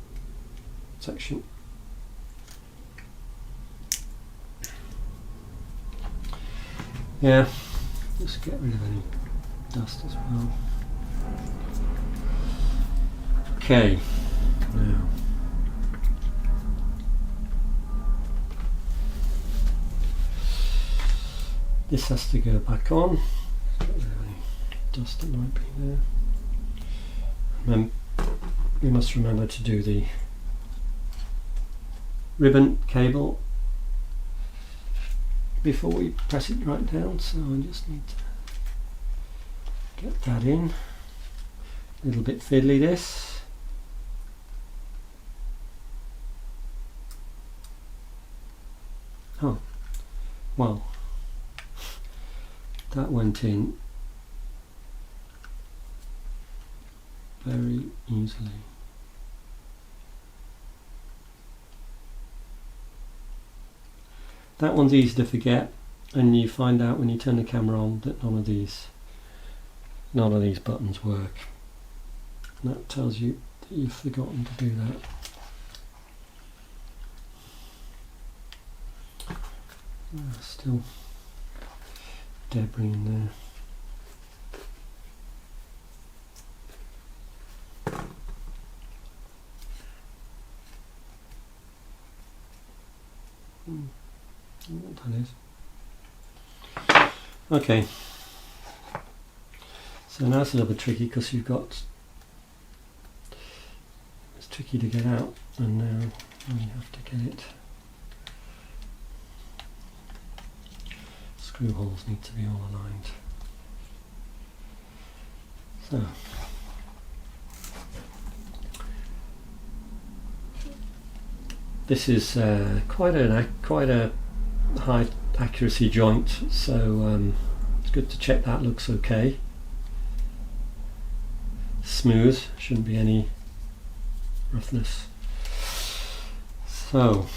section. Yeah, just get rid of any dust as well. Okay, now this has to go back on. Get rid of any dust that might be there. We must remember to do the ribbon cable before we press it right down, so I just need to get that in. A little bit fiddly this. Oh, well, that went in quite easily. That one's easy to forget, and you find out when you turn the camera on that none of these buttons work. And that tells you that you've forgotten to do that. Still debris in there. What that is. Okay. So now it's a little bit tricky because it's tricky to get out, and now we have to get it. Screw holes need to be all aligned. So this is quite a high accuracy joint, so it's good to check that looks okay. Smooth, shouldn't be any roughness. So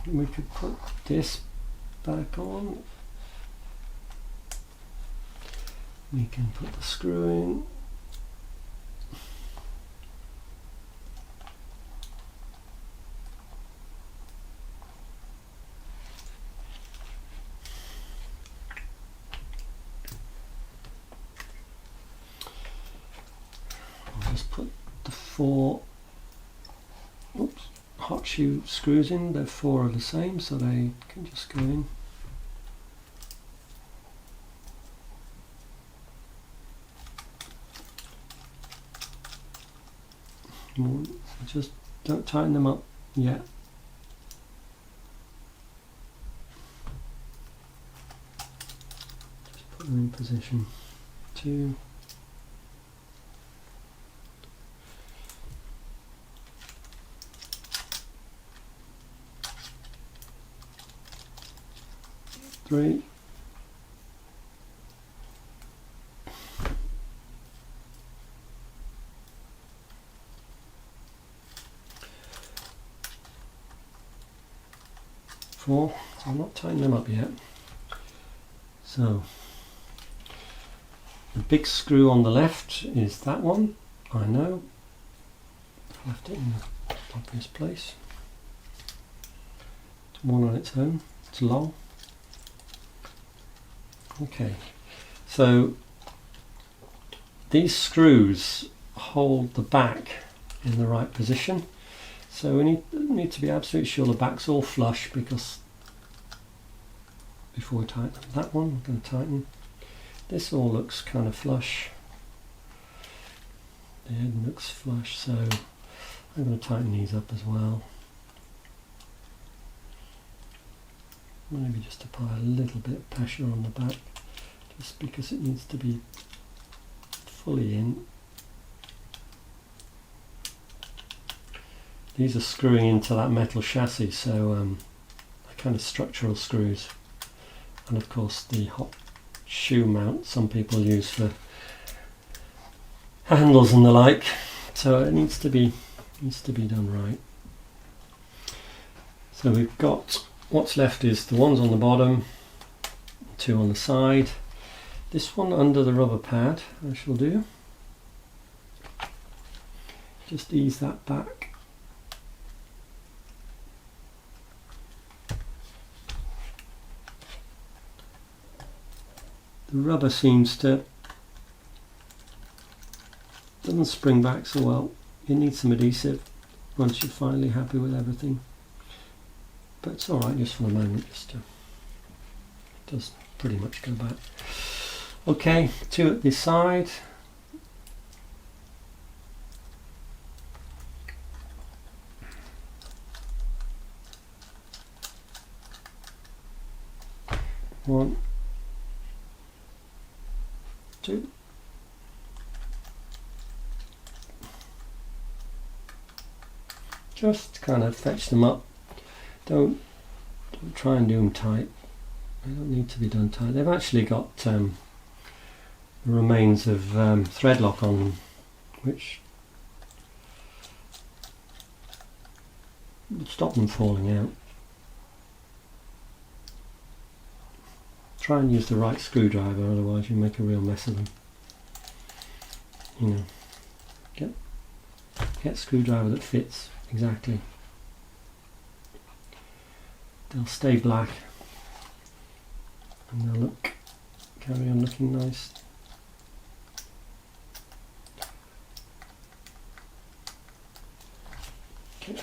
we could put this back on. We can put the screw in. Just put the 4 hot shoe screws in. The 4 are the same, so they can just go in. Just don't tighten them up yet. Just put them in position 2. 3. 4. So I'm not tightening them up yet. So the big screw on the left is that one. I know. I've left it in the obvious place. It's one on its own. It's long. Okay, so these screws hold the back in the right position, so we need to be absolutely sure the back's all flush, because before we tighten that one, I'm going to tighten. This all looks kind of flush. The head looks flush, so I'm going to tighten these up as well. Maybe just apply a little bit of pressure on the back, just because it needs to be fully in. These are screwing into that metal chassis, so they're kind of structural screws. And of course the hot shoe mount some people use for handles and the like, so it needs to be done right. So we've got, what's left is the ones on the bottom, 2 on the side. This one under the rubber pad I shall do. Just ease that back. The rubber doesn't spring back so well. You need some adhesive once you're finally happy with everything. But it's alright just for the moment, it does pretty much go back. Okay, 2 at this side. One, 2. Just kind of fetch them up. Don't try and do them tight. They don't need to be done tight. They've actually got the remains of thread lock on, which stop them falling out. Try and use the right screwdriver, otherwise you make a real mess of them. You know, get a screwdriver that fits exactly. They'll stay black and they'll carry on looking nice. Okay.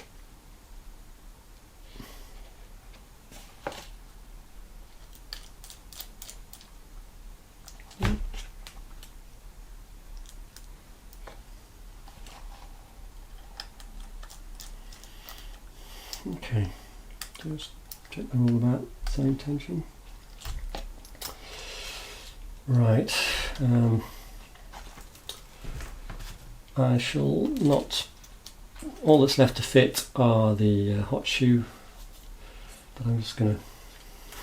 Okay, just check them all about the same tension. Right, I shall not, all that's left to fit are the hot shoe, but I'm just going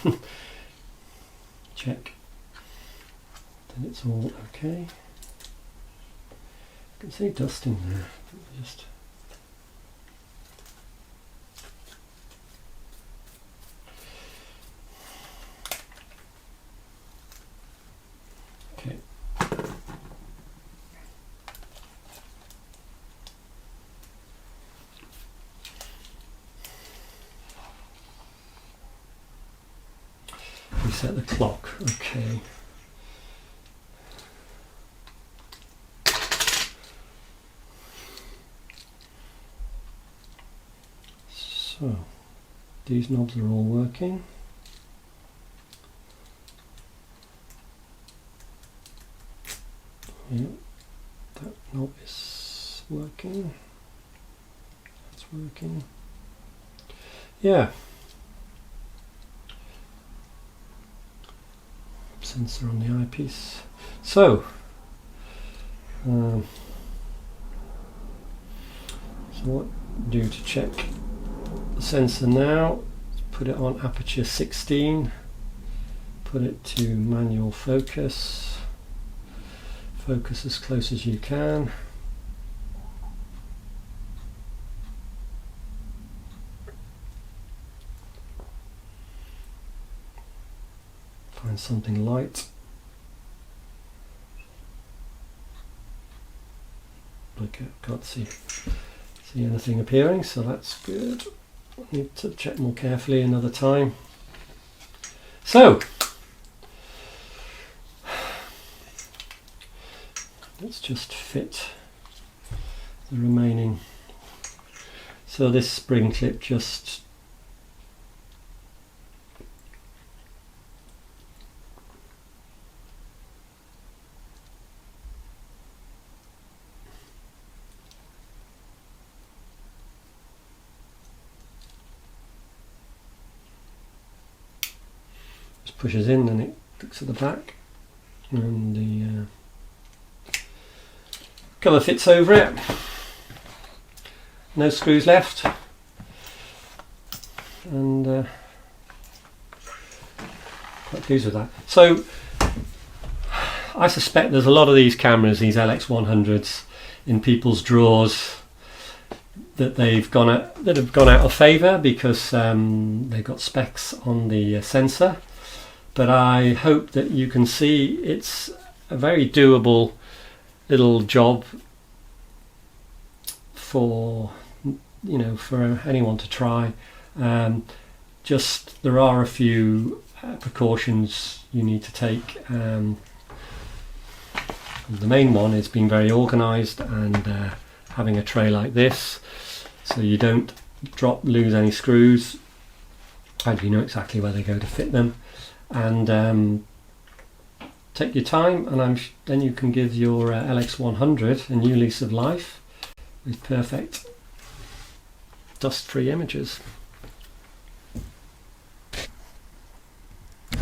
to check that it's all okay. I can see dust in there, just okay. Reset the clock, okay. So, these knobs are all working. Yep, that knob is working. That's working. Yeah. Sensor on the eyepiece. So, so what do to check the sensor now? Put it on aperture 16. Put it to manual focus. Focus as close as you can. Find something light. Okay, can't see anything appearing, so that's good. Need to check more carefully another time. So let's just fit the remaining. So this spring clip just pushes in, and it looks at the back, and the cover fits over it. No screws left, and quite pleased with that. So I suspect there's a lot of these cameras, these LX100s, in people's drawers that have gone out of favour because they've got specks on the sensor. But I hope that you can see it's a very doable little job for for anyone to try. Just there are a few precautions you need to take. The main one is being very organised and having a tray like this, so you don't lose any screws, and you know exactly where they go to fit them. And take your time, and then you can give your LX100 a new lease of life with perfect dust-free images.